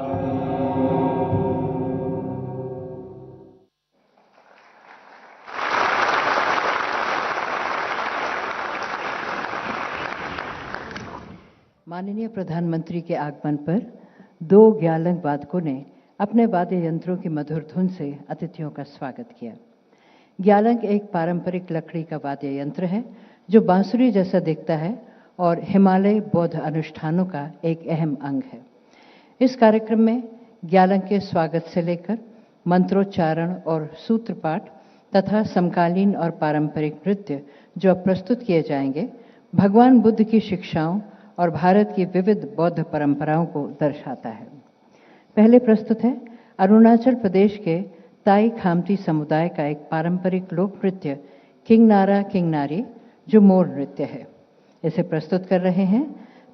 माननीय प्रधानमंत्री के आगमन पर 2 ग्यालंग वादकों ने अपने वाद्य यंत्रों की मधुर धुन से अतिथियों का स्वागत किया। ग्यालंग एक पारंपरिक लकड़ी का वाद्य यंत्र है जो बांसुरी जैसा दिखता है और हिमालय बौद्ध अनुष्ठानों का एक अहम अंग है। इस कार्यक्रम में ग्यालंग के स्वागत से लेकर मंत्रोच्चारण और सूत्रपाठ तथा समकालीन और पारंपरिक नृत्य जो अब प्रस्तुत किए जाएंगे, भगवान बुद्ध की शिक्षाओं और भारत की विविध बौद्ध परंपराओं को दर्शाता है। पहले प्रस्तुत है अरुणाचल प्रदेश के ताई खामती समुदाय का एक पारंपरिक लोक नृत्य किंगनारा किंगनारी, जो मोर नृत्य है। इसे प्रस्तुत कर रहे हैं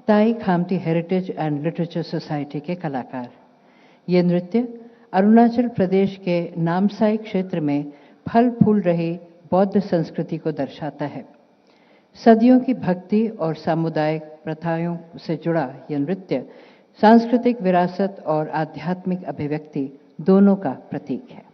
ताई Khamti heritage and literature society के कलाकार। ये नृत्य अरुणाचल प्रदेश के नामसाई क्षेत्र में फल फूल रही बौद्ध संस्कृति को दर्शाता है। सदियों की भक्ति और सामुदायिक प्रथाओं से जुड़ा यह नृत्य सांस्कृतिक विरासत और आध्यात्मिक अभिव्यक्ति दोनों का प्रतीक है।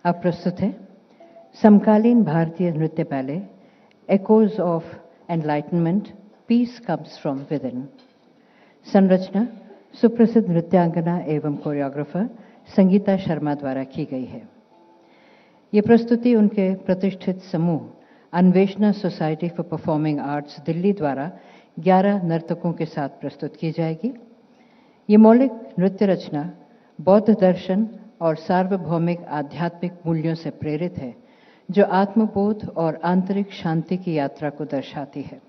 अब प्रस्तुत है समकालीन भारतीय नृत्य ballet echoes of enlightenment, peace comes from within. संरचना सुप्रसिद्ध नृत्यांगना एवं कोरियोग्राफर संगीता शर्मा द्वारा की गई है। ये प्रस्तुति उनके प्रतिष्ठित समूह Anveshana society for performing arts Delhi द्वारा 11 नर्तकों के साथ प्रस्तुत की जाएगी। ये मौलिक नृत्य रचना बौद्ध दर्शन और सार्वभौमिक आध्यात्मिक मूल्यों से प्रेरित है, जो आत्मबोध और आंतरिक शांति की यात्रा को दर्शाती है।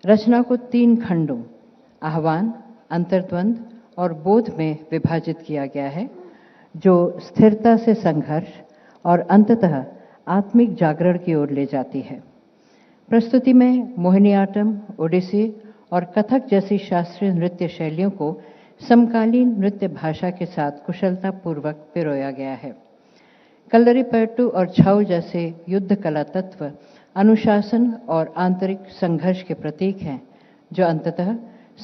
रचना को 3 खंडों आह्वान, अंतर्द्वंद और बोध में विभाजित किया गया है, जो स्थिरता से संघर्ष और अंततः आत्मिक जागरण की ओर ले जाती है। प्रस्तुति में मोहिनीआट्टम, ओडिसी और कथक जैसी शास्त्रीय नृत्य शैलियों को समकालीन नृत्य भाषा के साथ कुशलतापूर्वक पिरोया गया है। कल्लरीपयट्टू और छाऊ जैसे युद्ध कला तत्व अनुशासन और आंतरिक संघर्ष के प्रतीक हैं, जो अंततः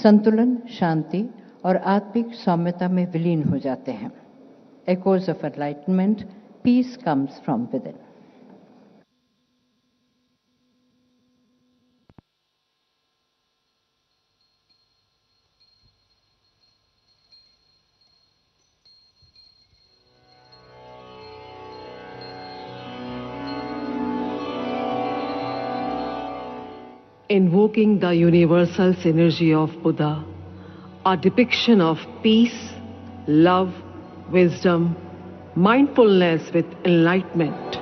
संतुलन, शांति और आत्मिक सौम्यता में विलीन हो जाते हैं। Echoes of enlightenment, peace comes from within. Invoking the universal synergy of Buddha, a depiction of peace, love, wisdom, mindfulness with enlightenment.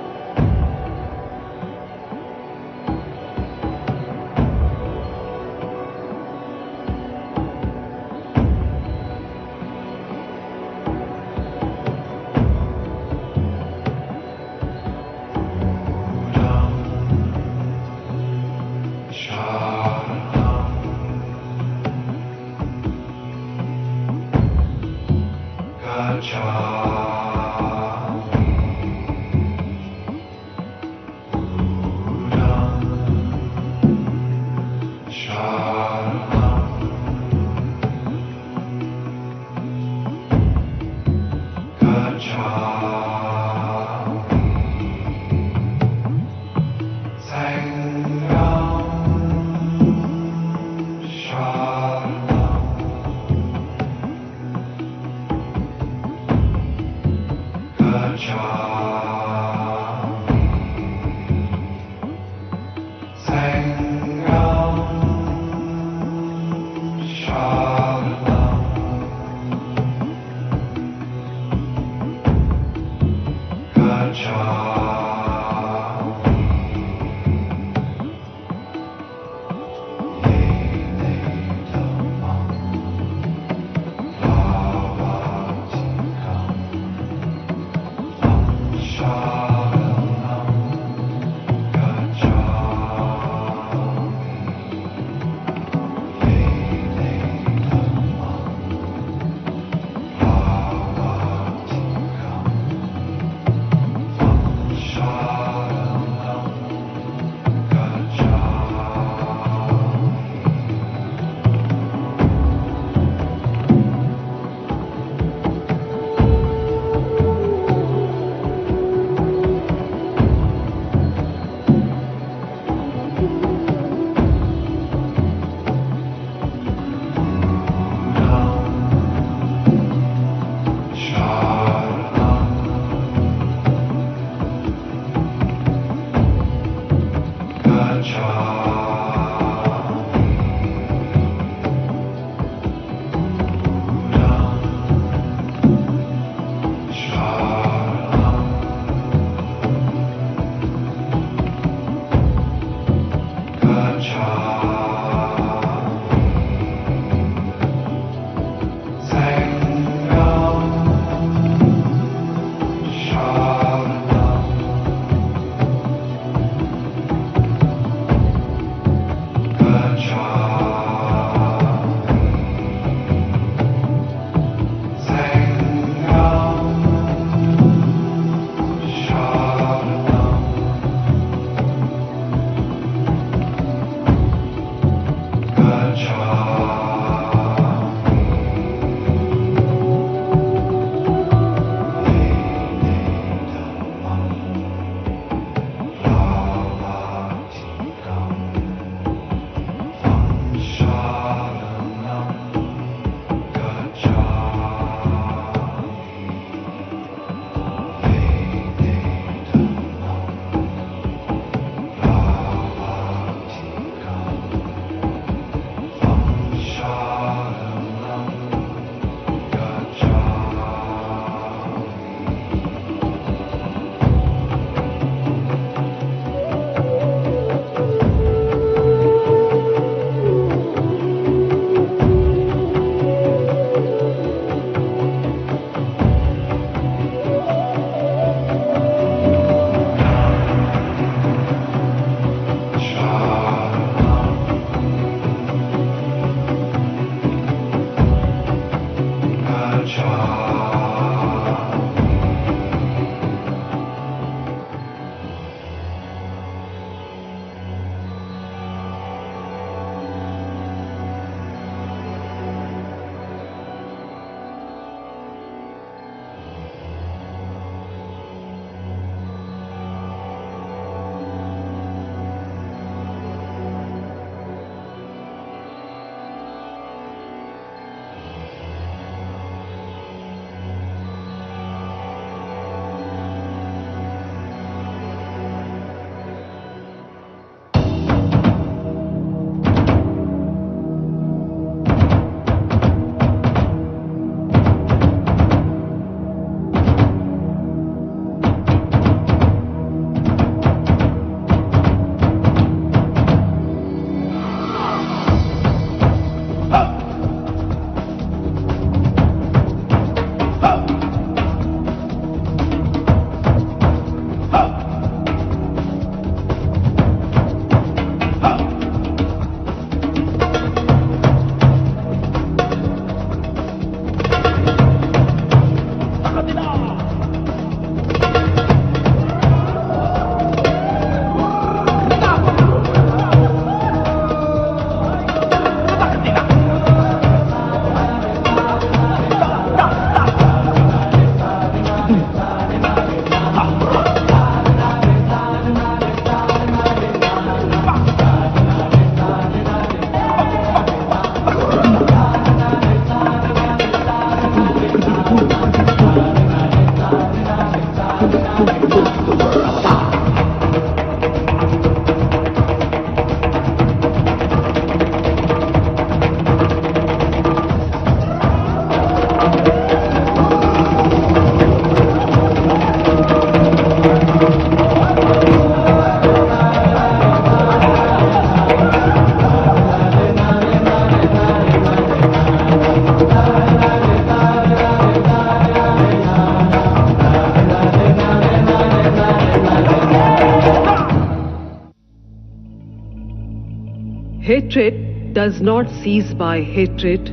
Hatred does not cease by hatred,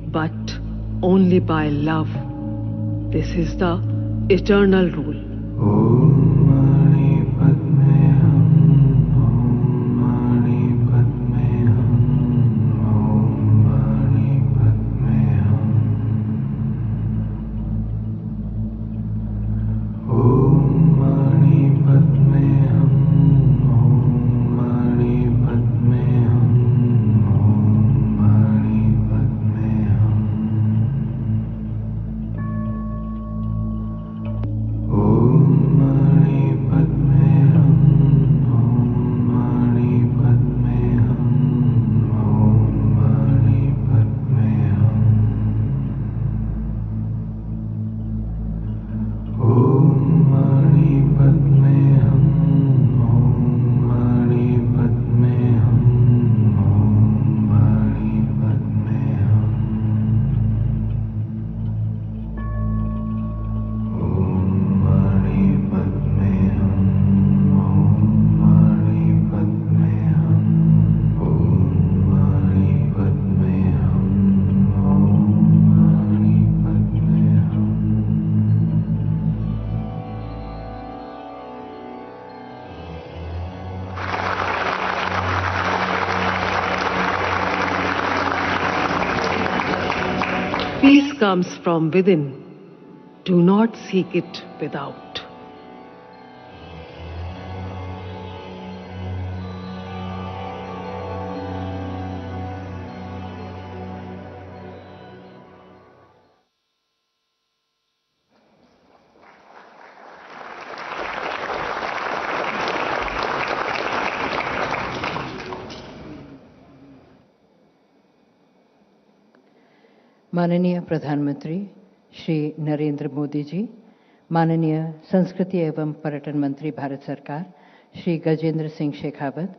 but only by love. This is the eternal rule. Peace comes from within. Do not seek it without. माननीय प्रधानमंत्री श्री नरेंद्र मोदी जी, माननीय संस्कृति एवं पर्यटन मंत्री भारत सरकार श्री गजेंद्र सिंह शेखावत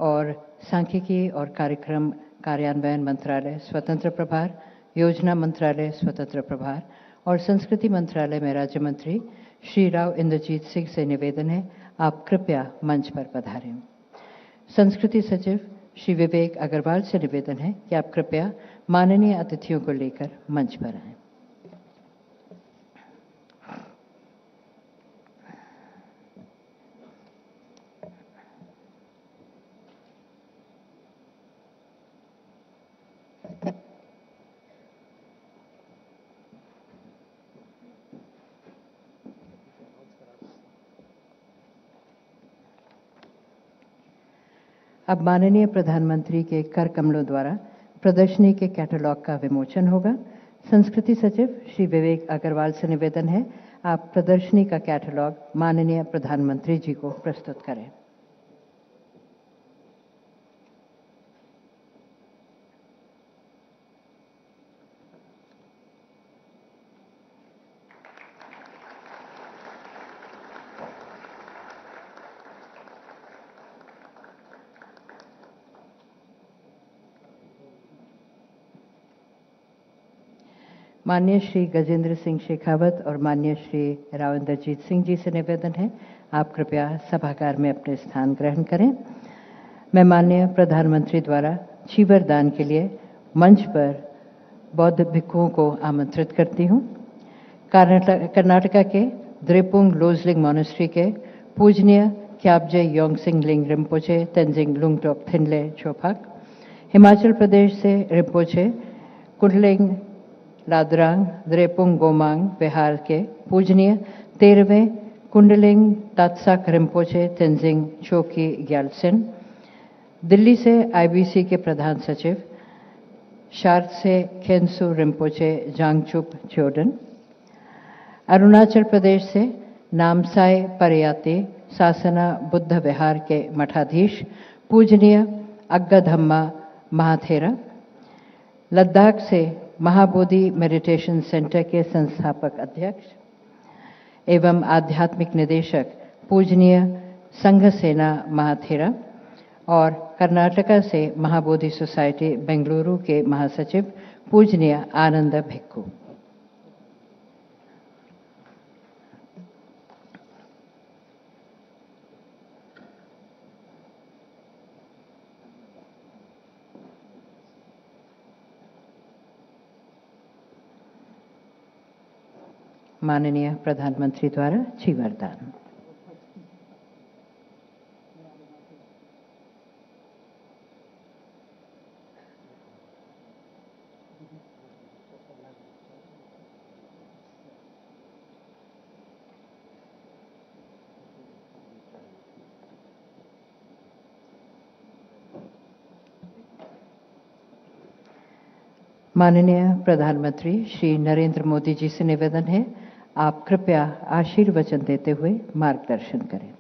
और सांख्यिकी और कार्यक्रम कार्यान्वयन मंत्रालय स्वतंत्र प्रभार, योजना मंत्रालय स्वतंत्र प्रभार और संस्कृति मंत्रालय में राज्य मंत्री श्री राव इंद्रजीत सिंह से निवेदन है, आप कृपया मंच पर पधारें। संस्कृति सचिव श्री विवेक अग्रवाल से निवेदन है कि आप कृपया माननीय अतिथियों को लेकर मंच पर आएं। अब माननीय प्रधानमंत्री के कर कमलों द्वारा प्रदर्शनी के कैटलॉग का विमोचन होगा। संस्कृति सचिव श्री विवेक अग्रवाल से निवेदन है, आप प्रदर्शनी का कैटलॉग माननीय प्रधानमंत्री जी को प्रस्तुत करें। माननीय श्री गजेंद्र सिंह शेखावत और माननीय श्री राव इंद्रजीत सिंह जी से निवेदन है, आप कृपया सभागार में अपने स्थान ग्रहण करें। मैं माननीय प्रधानमंत्री द्वारा चीवर दान के लिए मंच पर बौद्ध भिक्षुओं को आमंत्रित करती हूँ। कर्नाटका के द्रेपुंग लोजलिंग मॉनेस्ट्री के पूजनीय क्याबजे योंगसिंग लिंग रिम्पोचे तेंजिंग लुंगटोक थिनले चोपाक, हिमाचल प्रदेश से रिम्पोचे कुंडलिंग लाद्रांग द्रेपुंग गोमांग बिहार के पूजनीय 13वें कुंडलिंग तात्साक रिम्पोचे तेंजिंग चोकी ग्यालसिन, दिल्ली से आईबीसी के प्रधान सचिव शार्द से खेंसू रिम्पोचे जांगचुप चोडन, अरुणाचल प्रदेश से नामसाई परयाती सासना बुद्ध विहार के मठाधीश पूजनीय अग्गधम्मा महाथेरा, लद्दाख से महाबोधि मेडिटेशन सेंटर के संस्थापक अध्यक्ष एवं आध्यात्मिक निदेशक पूजनीय संघसेना महाथेरा और कर्नाटका से महाबोधि सोसाइटी बेंगलुरु के महासचिव पूजनीय आनंद भिक्खु। माननीय प्रधानमंत्री द्वारा चीवर दान। माननीय प्रधानमंत्री श्री नरेंद्र मोदी जी से निवेदन है, आप कृपया आशीर्वचन देते हुए मार्गदर्शन करें।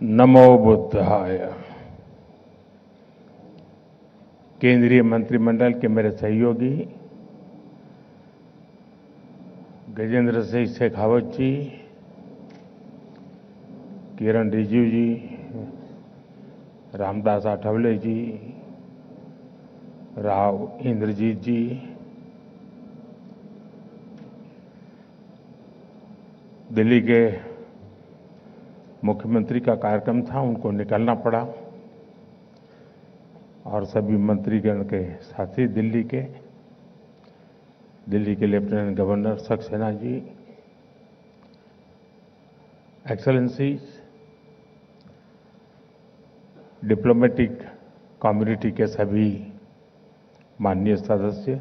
नमो बुद्धाय। केंद्रीय मंत्रिमंडल के मेरे सहयोगी गजेंद्र सिंह शेखावत जी, किरण रिजिजू जी, रामदास आठवले जी, राव इंद्रजीत जी, दिल्ली के मुख्यमंत्री का कार्यक्रम था, उनको निकलना पड़ा, और सभी मंत्रीगण के साथी दिल्ली के lieutenant governor Saxena ji, excellencies, diplomatic community के सभी माननीय सदस्य,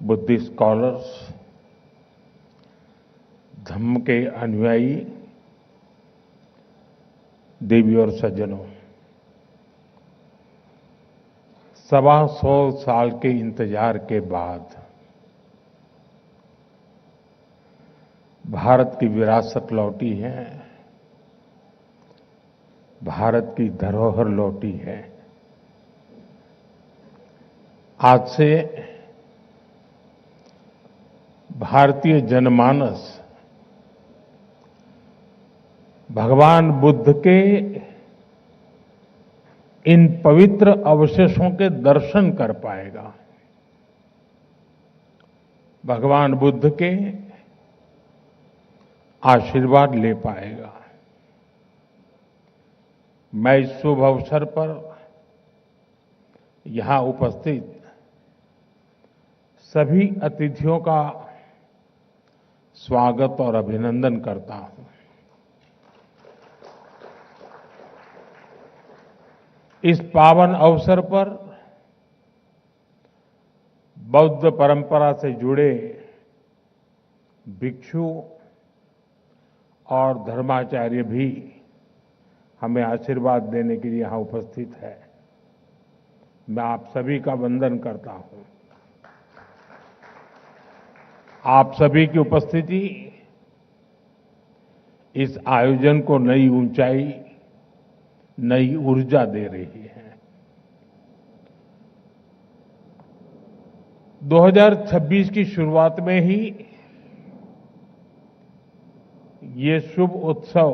बुद्धिस्ट स्कॉलर्स, धम्म के अनुयायी, देवी और सज्जनों, 125 साल के इंतजार के बाद भारत की विरासत लौटी है, भारत की धरोहर लौटी है। आज से भारतीय जनमानस भगवान बुद्ध के इन पवित्र अवशेषों के दर्शन कर पाएगा, भगवान बुद्ध के आशीर्वाद ले पाएगा। मैं इस शुभ अवसर पर यहां उपस्थित सभी अतिथियों का स्वागत और अभिनंदन करता हूं। इस पावन अवसर पर बौद्ध परंपरा से जुड़े भिक्षु और धर्माचार्य भी हमें आशीर्वाद देने के लिए यहां उपस्थित है। मैं आप सभी का वंदन करता हूं। आप सभी की उपस्थिति इस आयोजन को नई ऊंचाई, नई ऊर्जा दे रही है। 2026 की शुरुआत में ही ये शुभ उत्सव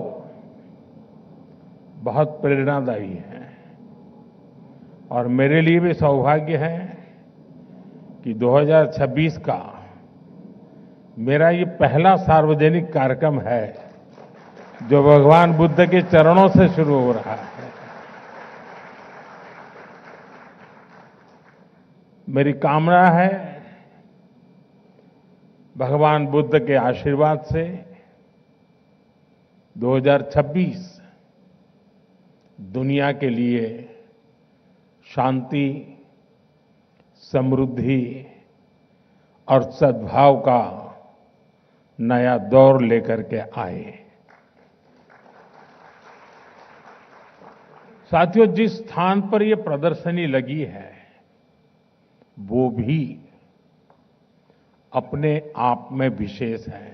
बहुत प्रेरणादायी है और मेरे लिए भी सौभाग्य है कि 2026 का मेरा ये पहला सार्वजनिक कार्यक्रम है जो भगवान बुद्ध के चरणों से शुरू हो रहा है। मेरी कामना है भगवान बुद्ध के आशीर्वाद से 2026 दुनिया के लिए शांति, समृद्धि और सद्भाव का नया दौर लेकर के आए। साथियों, जिस स्थान पर ये प्रदर्शनी लगी है वो भी अपने आप में विशेष है।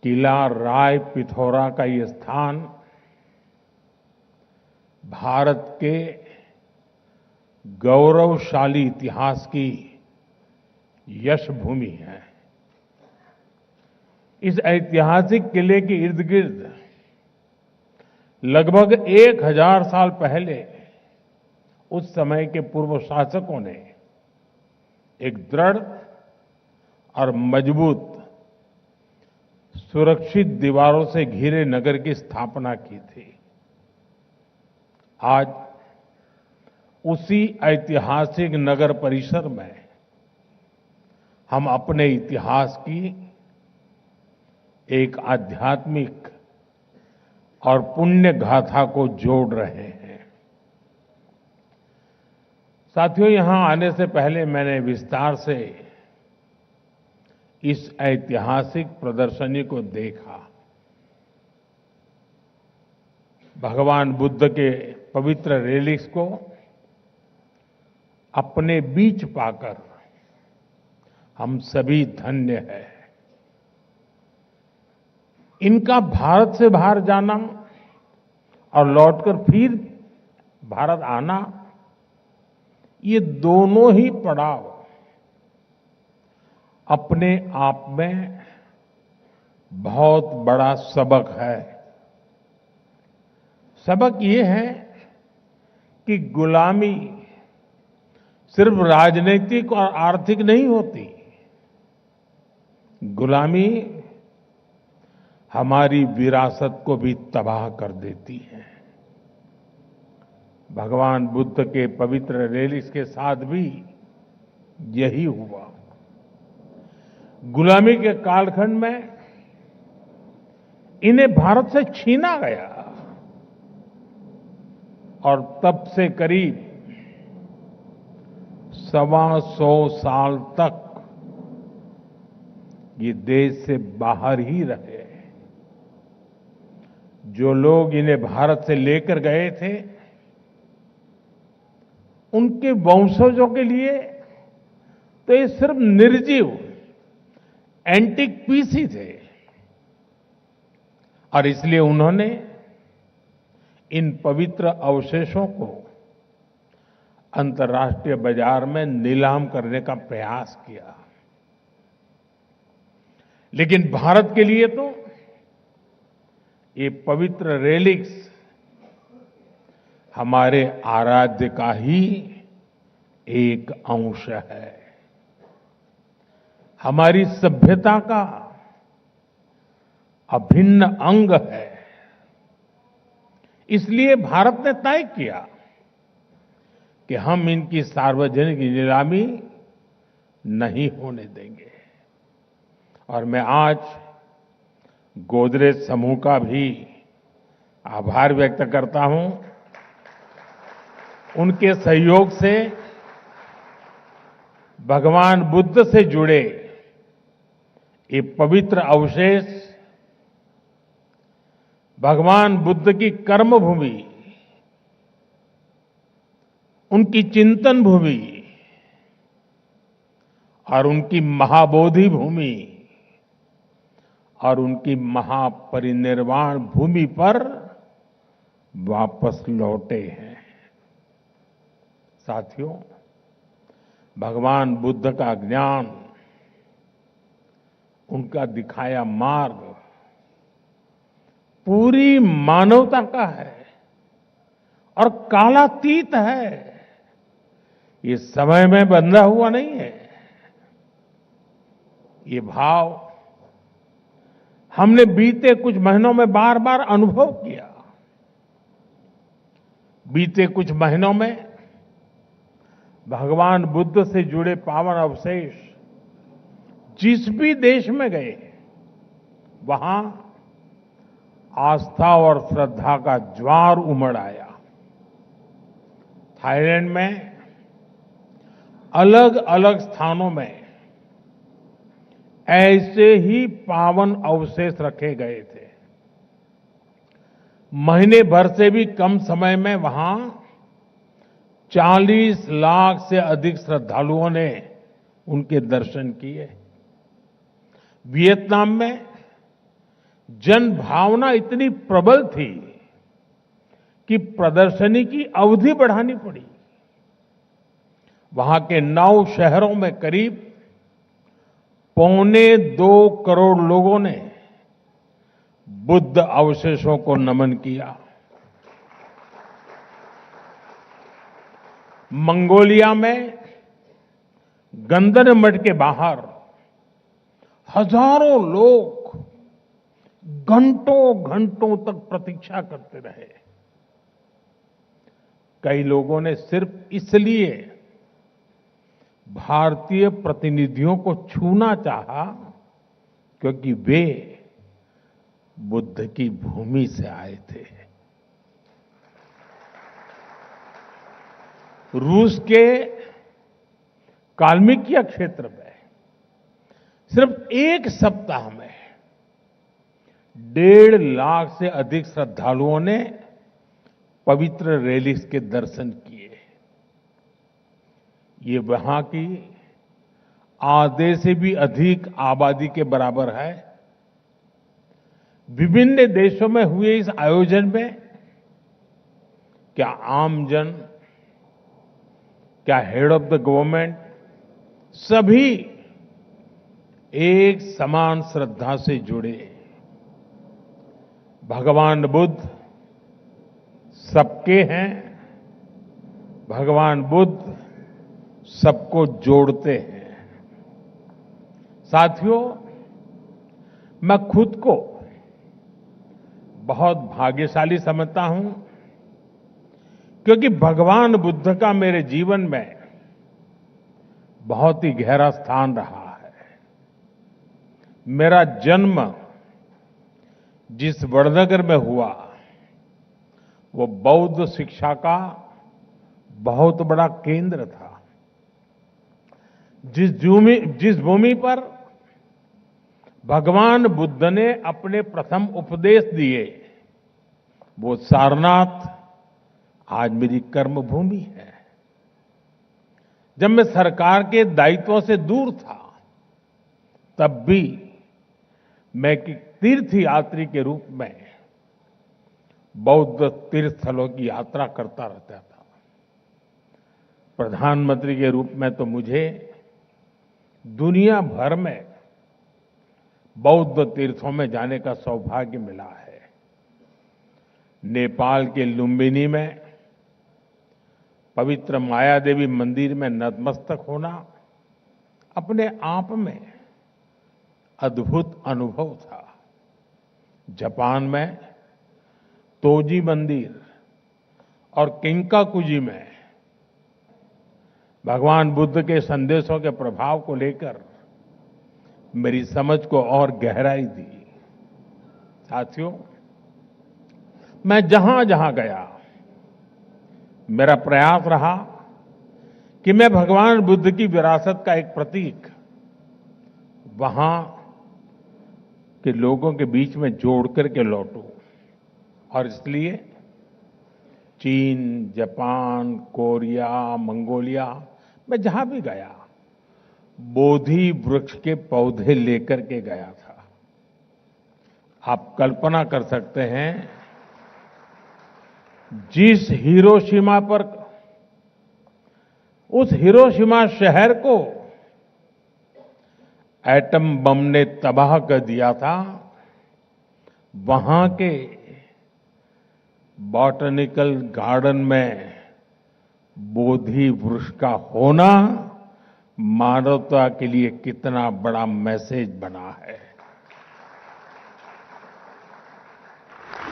किला राय पिथौरा का ये स्थान भारत के गौरवशाली इतिहास की यश भूमि है। इस ऐतिहासिक किले के इर्द गिर्द लगभग 1000 साल पहले उस समय के पूर्व शासकों ने एक दृढ़ और मजबूत सुरक्षित दीवारों से घिरे नगर की स्थापना की थी। आज उसी ऐतिहासिक नगर परिसर में हम अपने इतिहास की एक आध्यात्मिक और पुण्य गाथा को जोड़ रहे हैं। साथियों, यहां आने से पहले मैंने विस्तार से इस ऐतिहासिक प्रदर्शनी को देखा। भगवान बुद्ध के पवित्र रेलिक्स को अपने बीच पाकर हम सभी धन्य हैं। इनका भारत से बाहर जाना और लौटकर फिर भारत आना, ये दोनों ही पड़ाव अपने आप में बहुत बड़ा सबक है। सबक ये है कि गुलामी सिर्फ राजनीतिक और आर्थिक नहीं होती। गुलामी हमारी विरासत को भी तबाह कर देती है। भगवान बुद्ध के पवित्र रेलिक्स के साथ भी यही हुआ। गुलामी के कालखंड में इन्हें भारत से छीना गया और तब से करीब 125 साल तक ये देश से बाहर ही रहे। जो लोग इन्हें भारत से लेकर गए थे, उनके वंशजों के लिए तो ये सिर्फ निर्जीव एंटीक पीस ही थे और इसलिए उन्होंने इन पवित्र अवशेषों को अंतर्राष्ट्रीय बाजार में नीलाम करने का प्रयास किया। लेकिन भारत के लिए तो ये पवित्र रेलिक्स हमारे आराध्य का ही एक अंश है, हमारी सभ्यता का अभिन्न अंग है। इसलिए भारत ने तय किया कि हम इनकी सार्वजनिक नीलामी नहीं होने देंगे। और मैं आज गोदरेज समूह का भी आभार व्यक्त करता हूं। उनके सहयोग से भगवान बुद्ध से जुड़े ये पवित्र अवशेष भगवान बुद्ध की कर्म भूमि, उनकी चिंतन भूमि और उनकी महाबोधि भूमि और उनकी महापरिनिर्वाण भूमि पर वापस लौटे हैं। साथियों, भगवान बुद्ध का ज्ञान, उनका दिखाया मार्ग पूरी मानवता का है और कालातीत है। ये समय में बंधा हुआ नहीं है। ये भाव हमने बीते कुछ महीनों में बार बार अनुभव किया। बीते कुछ महीनों में भगवान बुद्ध से जुड़े पावन अवशेष जिस भी देश में गए, वहां आस्था और श्रद्धा का ज्वार उमड़ आया। थाईलैंड में अलग अलग स्थानों में ऐसे ही पावन अवशेष रखे गए थे। महीने भर से भी कम समय में वहां 40 लाख से अधिक श्रद्धालुओं ने उनके दर्शन किए। वियतनाम में जन भावना इतनी प्रबल थी कि प्रदर्शनी की अवधि बढ़ानी पड़ी। वहां के 9 शहरों में करीब 1.25 करोड़ लोगों ने बुद्ध अवशेषों को नमन किया। मंगोलिया में गंदन मठ के बाहर हजारों लोग घंटों घंटों तक प्रतीक्षा करते रहे। कई लोगों ने सिर्फ इसलिए भारतीय प्रतिनिधियों को छूना चाहा क्योंकि वे बुद्ध की भूमि से आए थे। रूस के काल्मिकिया क्षेत्र में सिर्फ एक सप्ताह में 1.5 लाख से अधिक श्रद्धालुओं ने पवित्र रेलिक्स के दर्शन किए। ये वहां की आधे से भी अधिक आबादी के बराबर है। विभिन्न देशों में हुए इस आयोजन में क्या आमजन, क्या हेड ऑफ द गवर्नमेंट, सभी एक समान श्रद्धा से जुड़े। भगवान बुद्ध सबके हैं। भगवान बुद्ध सबको जोड़ते हैं। साथियों, मैं खुद को बहुत भाग्यशाली समझता हूं क्योंकि भगवान बुद्ध का मेरे जीवन में बहुत ही गहरा स्थान रहा है। मेरा जन्म जिस वडनगर में हुआ वो बौद्ध शिक्षा का बहुत बड़ा केंद्र था। जिस भूमि पर भगवान बुद्ध ने अपने प्रथम उपदेश दिए, वो सारनाथ आज मेरी कर्म भूमि है। जब मैं सरकार के दायित्वों से दूर था, तब भी मैं एक तीर्थ यात्री के रूप में बौद्ध तीर्थ स्थलों की यात्रा करता रहता था। प्रधानमंत्री के रूप में तो मुझे दुनिया भर में बौद्ध तीर्थों में जाने का सौभाग्य मिला है। नेपाल के लुम्बिनी में पवित्र माया देवी मंदिर में नतमस्तक होना अपने आप में अद्भुत अनुभव था। जापान में तोजी मंदिर और किंकाकुजी में भगवान बुद्ध के संदेशों के प्रभाव को लेकर मेरी समझ को और गहराई दी। साथियों, मैं जहां जहां गया, मेरा प्रयास रहा कि मैं भगवान बुद्ध की विरासत का एक प्रतीक वहां के लोगों के बीच में जोड़ करके लौटूं। और इसलिए चीन, जापान, कोरिया, मंगोलिया, मैं जहां भी गया बोधि वृक्ष के पौधे लेकर के गया था। आप कल्पना कर सकते हैं, जिस हिरोशिमा पर, उस हिरोशिमा शहर को एटम बम ने तबाह कर दिया था, वहां के बॉटनिकल गार्डन में बोधि वृक्ष का होना मानवता के लिए कितना बड़ा मैसेज बना है।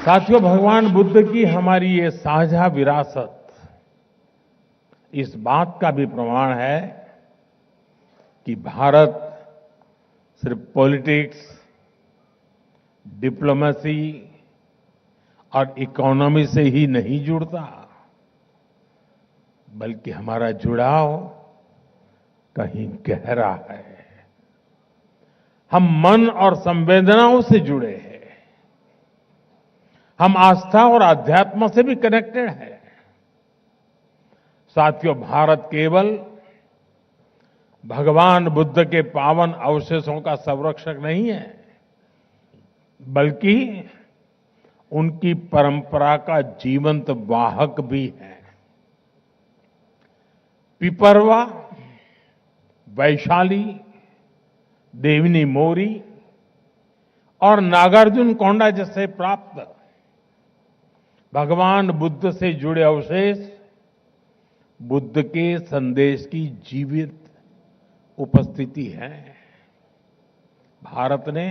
साथियों, भगवान बुद्ध की हमारी ये साझा विरासत इस बात का भी प्रमाण है कि भारत सिर्फ पॉलिटिक्स, डिप्लोमेसी और इकोनॉमी से ही नहीं जुड़ता, बल्कि हमारा जुड़ाव कहीं गहरा है। हम मन और संवेदनाओं से जुड़े हैं, हम आस्था और आध्यात्म से भी कनेक्टेड हैं। साथियों, भारत केवल भगवान बुद्ध के पावन अवशेषों का संरक्षक नहीं है, बल्कि उनकी परंपरा का जीवंत वाहक भी है। पिपरवा, वैशाली, देवनी मोरी और नागार्जुन कोंडा जैसे प्राप्त भगवान बुद्ध से जुड़े अवशेष बुद्ध के संदेश की जीवित उपस्थिति है। भारत ने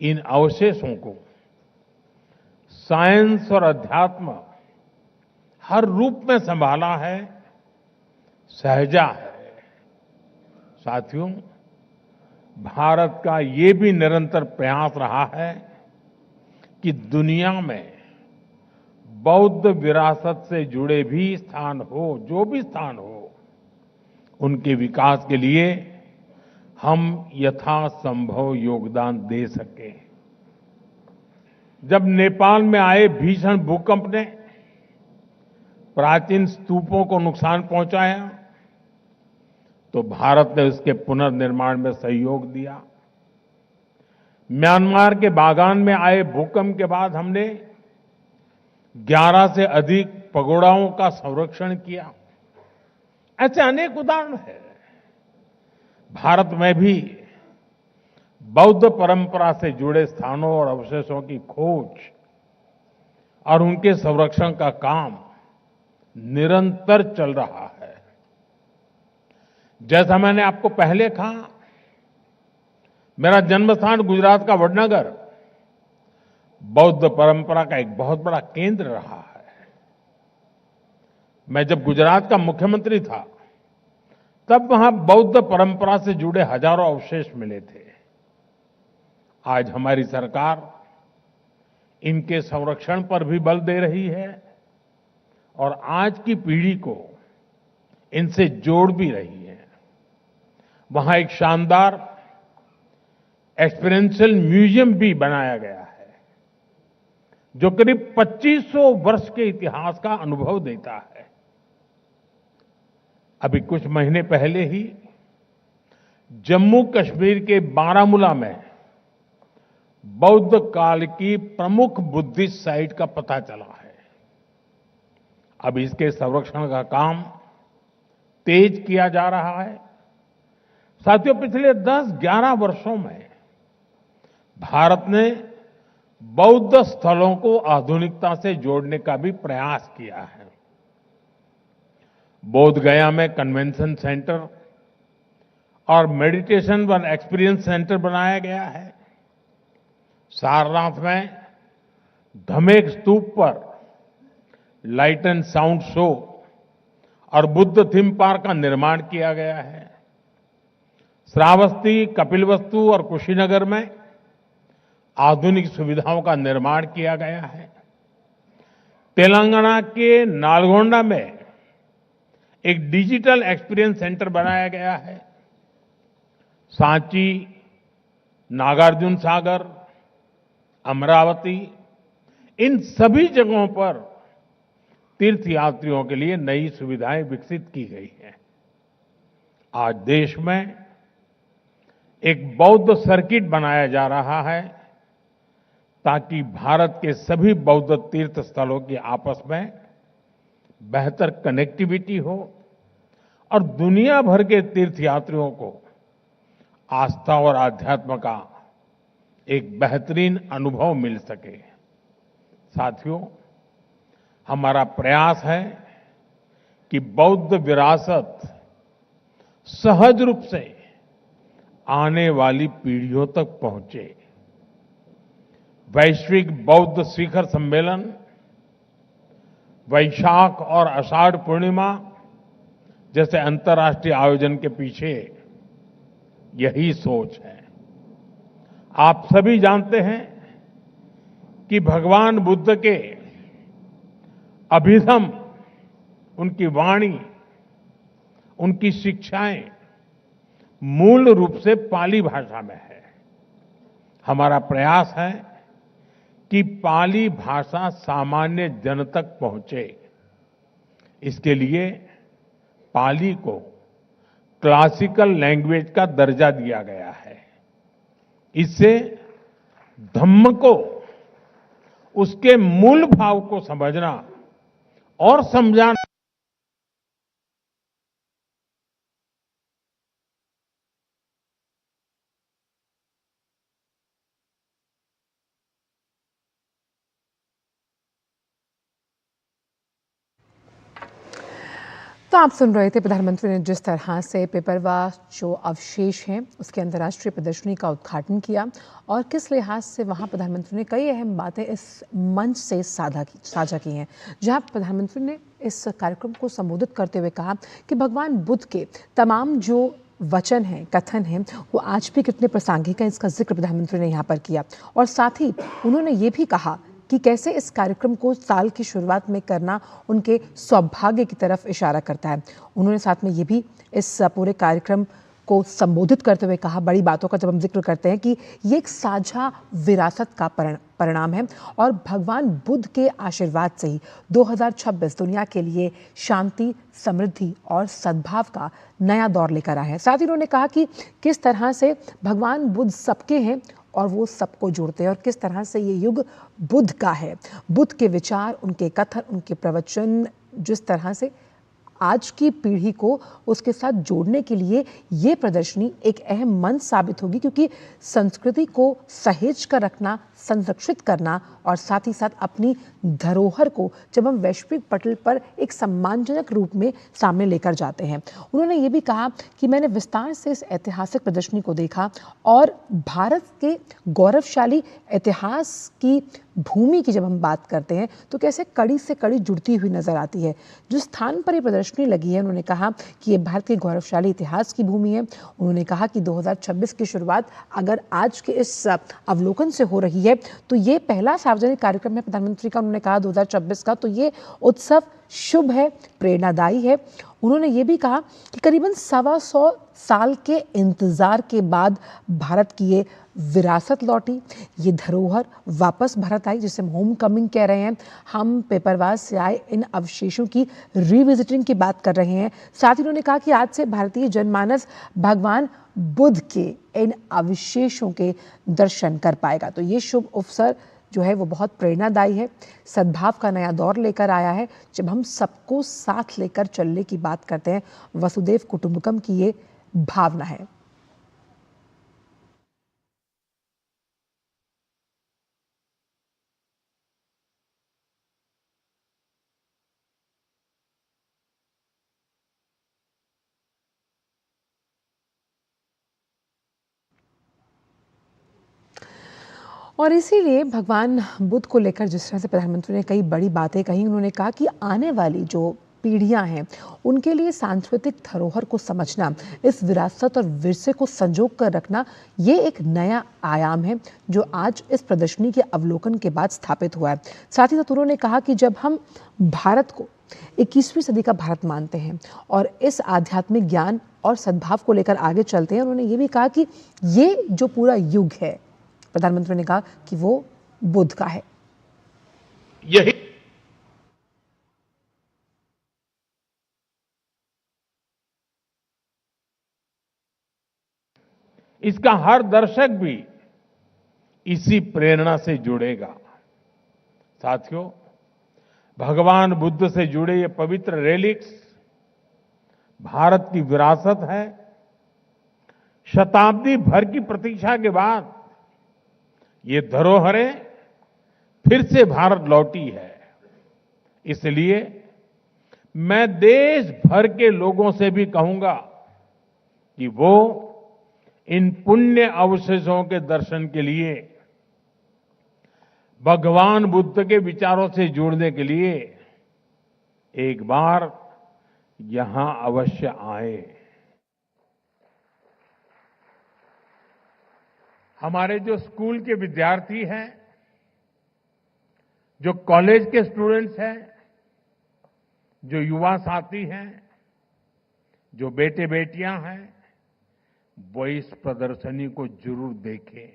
इन अवशेषों को साइंस और अध्यात्म हर रूप में संभाला है, सहेजा है। साथियों, भारत का ये भी निरंतर प्रयास रहा है कि दुनिया में बौद्ध विरासत से जुड़े भी स्थान हो, जो भी स्थान हो, उनके विकास के लिए हम यथासंभव योगदान दे सकें। जब नेपाल में आए भीषण भूकंप ने प्राचीन स्तूपों को नुकसान पहुंचाया, तो भारत ने उसके पुनर्निर्माण में सहयोग दिया। म्यांमार के बागान में आए भूकंप के बाद हमने 11 से अधिक पगोड़ाओं का संरक्षण किया। ऐसे अनेक उदाहरण हैं। भारत में भी बौद्ध परंपरा से जुड़े स्थानों और अवशेषों की खोज और उनके संरक्षण का काम निरंतर चल रहा है। जैसा मैंने आपको पहले कहा, मेरा जन्मस्थान गुजरात का वडनगर बौद्ध परंपरा का एक बहुत बड़ा केंद्र रहा है। मैं जब गुजरात का मुख्यमंत्री था, तब वहां बौद्ध परंपरा से जुड़े हजारों अवशेष मिले थे। आज हमारी सरकार इनके संरक्षण पर भी बल दे रही है और आज की पीढ़ी को इनसे जोड़ भी रही है। वहां एक शानदार एक्सपीरियंशियल म्यूजियम भी बनाया गया है, जो करीब 2500 वर्ष के इतिहास का अनुभव देता है। अभी कुछ महीने पहले ही जम्मू कश्मीर के बारामूला में बौद्ध काल की प्रमुख बुद्धिस्ट साइट का पता चला है। अब इसके संरक्षण का काम तेज किया जा रहा है। साथियों, पिछले 10-11 वर्षों में भारत ने बौद्ध स्थलों को आधुनिकता से जोड़ने का भी प्रयास किया है। बोध गया में कन्वेंशन सेंटर और मेडिटेशन व एक्सपीरियंस सेंटर बनाया गया है। सारनाथ में धमेक स्तूप पर लाइट एंड साउंड शो और बुद्ध थीम पार्क का निर्माण किया गया है। श्रावस्ती, कपिलवस्तु और कुशीनगर में आधुनिक सुविधाओं का निर्माण किया गया है। तेलंगाना के नालगोंडा में एक डिजिटल एक्सपीरियंस सेंटर बनाया गया है। सांची, नागार्जुन सागर, अमरावती, इन सभी जगहों पर तीर्थयात्रियों के लिए नई सुविधाएं विकसित की गई हैं। आज देश में एक बौद्ध सर्किट बनाया जा रहा है ताकि भारत के सभी बौद्ध तीर्थ स्थलों की आपस में बेहतर कनेक्टिविटी हो और दुनिया भर के तीर्थयात्रियों को आस्था और आध्यात्म का एक बेहतरीन अनुभव मिल सके। साथियों, हमारा प्रयास है कि बौद्ध विरासत सहज रूप से आने वाली पीढ़ियों तक पहुंचे। वैश्विक बौद्ध शिखर सम्मेलन वैशाख और आषाढ़ पूर्णिमा जैसे अंतर्राष्ट्रीय आयोजन के पीछे यही सोच है। आप सभी जानते हैं कि भगवान बुद्ध के अभिधम, उनकी वाणी, उनकी शिक्षाएं मूल रूप से पाली भाषा में है। हमारा प्रयास है कि पाली भाषा सामान्य जन तक पहुंचे। इसके लिए पाली को क्लासिकल लैंग्वेज का दर्जा दिया गया है। इससे धम्म को, उसके मूल भाव को समझना और समझाना तो आप सुन रहे थे प्रधानमंत्री ने जिस तरह से पेपरवा जो अवशेष हैं उसके अंतर्राष्ट्रीय प्रदर्शनी का उद्घाटन किया और किस लिहाज से वहां प्रधानमंत्री ने कई अहम बातें इस मंच से साझा की हैं। जहां प्रधानमंत्री ने इस कार्यक्रम को संबोधित करते हुए कहा कि भगवान बुद्ध के तमाम जो वचन हैं, कथन हैं, वो आज भी कितने प्रासंगिक हैं, इसका जिक्र प्रधानमंत्री ने यहाँ पर किया। और साथ ही उन्होंने ये भी कहा कि कैसे इस कार्यक्रम को साल की शुरुआत में करना उनके सौभाग्य की तरफ इशारा करता है। उन्होंने साथ में ये भी इस पूरे कार्यक्रम को संबोधित करते हुए कहा, बड़ी बातों का जब हम जिक्र करते हैं, कि ये एक साझा विरासत का परिणाम है और भगवान बुद्ध के आशीर्वाद से ही 2026 दुनिया के लिए शांति, समृद्धि और सद्भाव का नया दौर लेकर आया है। साथ ही उन्होंने कहा कि किस तरह से भगवान बुद्ध सबके हैं और वो सबको जोड़ते हैं और किस तरह से ये युग बुद्ध का है। बुद्ध के विचार, उनके कथन, उनके प्रवचन जिस तरह से आज की पीढ़ी को उसके साथ जोड़ने के लिए ये प्रदर्शनी एक अहम मंच साबित होगी, क्योंकि संस्कृति को सहेज कर रखना, संरक्षित करना और साथ ही साथ अपनी धरोहर को जब हम वैश्विक पटल पर एक सम्मानजनक रूप में सामने लेकर जाते हैं। उन्होंने ये भी कहा कि मैंने विस्तार से इस ऐतिहासिक प्रदर्शनी को देखा और भारत के गौरवशाली इतिहास की भूमि की जब हम बात करते हैं तो कैसे कड़ी से कड़ी जुड़ती हुई नजर आती है। जिस स्थान पर ये प्रदर्शनी लगी है, उन्होंने कहा कि ये भारत के गौरवशाली इतिहास की भूमि है। उन्होंने कहा कि 2026 की शुरुआत अगर आज के इस अवलोकन से हो रही है तो ये पहला सार्वजनिक कार्यक्रम है प्रधानमंत्री का, उन्होंने कहा 2026 का, तो ये उत्सव शुभ है, प्रेरणादायी है। उन्होंने ये भी कहा कि करीबन 125 साल के इंतजार के बाद भारत की ये विरासत लौटी, ये धरोहर वापस भारत आई, जिसे हम होम कमिंग कह रहे हैं। हम पेपरवास से आए इन अवशेषों की रिविजिटिंग की बात कर रहे हैं। साथ ही उन्होंने कहा कि आज से भारतीय जनमानस भगवान बुद्ध के इन अवशेषों के दर्शन कर पाएगा। तो ये शुभ अवसर जो है वो बहुत प्रेरणादायी है, सद्भाव का नया दौर लेकर आया है। जब हम सबको साथ लेकर चलने की बात करते हैं, वसुदेव कुटुंबकम की ये भावना है। और इसीलिए भगवान बुद्ध को लेकर जिस तरह से प्रधानमंत्री ने कई बड़ी बातें कही, उन्होंने कहा कि आने वाली जो पीढ़ियां हैं, उनके लिए सांस्कृतिक धरोहर को समझना, इस विरासत और विरसे को संजो कर रखना, ये एक नया आयाम है जो आज इस प्रदर्शनी के अवलोकन के बाद स्थापित हुआ है। साथ ही साथ उन्होंने कहा कि जब हम भारत को 21वीं सदी का भारत मानते हैं और इस आध्यात्मिक ज्ञान और सद्भाव को लेकर आगे चलते हैं, उन्होंने ये भी कहा कि ये जो पूरा युग है, प्रधानमंत्री ने कहा कि वो बुद्ध का है। यही इसका हर दर्शक भी इसी प्रेरणा से जुड़ेगा। साथियों, भगवान बुद्ध से जुड़े ये पवित्र रेलिक्स भारत की विरासत है। शताब्दी भर की प्रतीक्षा के बाद ये धरोहरें फिर से भारत लौटी है। इसलिए मैं देश भर के लोगों से भी कहूंगा कि वो इन पुण्य अवशेषों के दर्शन के लिए, भगवान बुद्ध के विचारों से जुड़ने के लिए एक बार यहां अवश्य आए। हमारे जो स्कूल के विद्यार्थी हैं, जो कॉलेज के स्टूडेंट्स हैं, जो युवा साथी हैं, जो बेटे बेटियां हैं, वो इस प्रदर्शनी को जरूर देखें।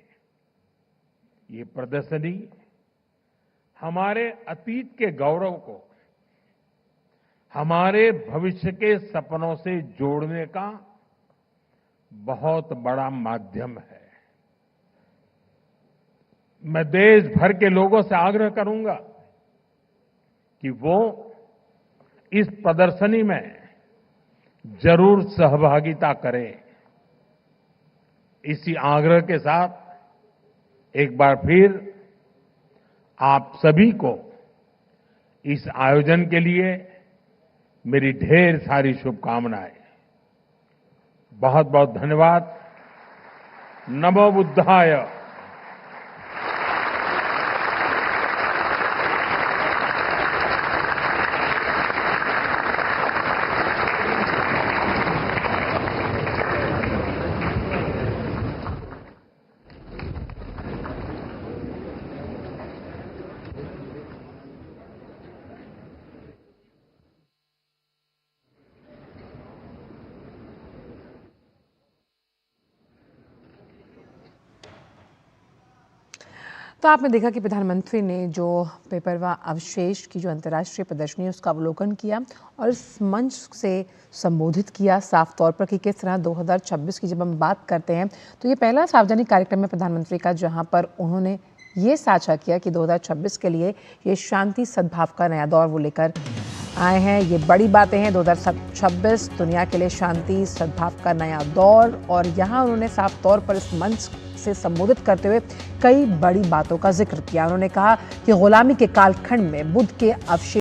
ये प्रदर्शनी हमारे अतीत के गौरव को हमारे भविष्य के सपनों से जोड़ने का बहुत बड़ा माध्यम है। मैं देश भर के लोगों से आग्रह करूंगा कि वो इस प्रदर्शनी में जरूर सहभागिता करें। इसी आग्रह के साथ एक बार फिर आप सभी को इस आयोजन के लिए मेरी ढेर सारी शुभकामनाएं। बहुत बहुत धन्यवाद। नमो बुद्धाय। तो आपने देखा कि प्रधानमंत्री ने जो पेपरवा अवशेष की जो अंतर्राष्ट्रीय प्रदर्शनी है उसका अवलोकन किया और इस मंच से संबोधित किया साफ तौर पर कि किस तरह 2026 की जब हम बात करते हैं तो ये पहला सार्वजनिक कार्यक्रम है प्रधानमंत्री का जहां पर उन्होंने ये साझा किया कि 2026 के लिए ये शांति सद्भाव का नया दौर वो लेकर आए हैं। ये बड़ी बातें हैं। 2026 दुनिया के लिए शांति सद्भाव का नया दौर, और यहाँ उन्होंने साफ तौर पर इस मंच से संबोधित करते हुए कई बड़ी बातों का जिक्र किया। उन्होंने कहा कि गुलामी के कालखंड में बुद्ध के अवशेष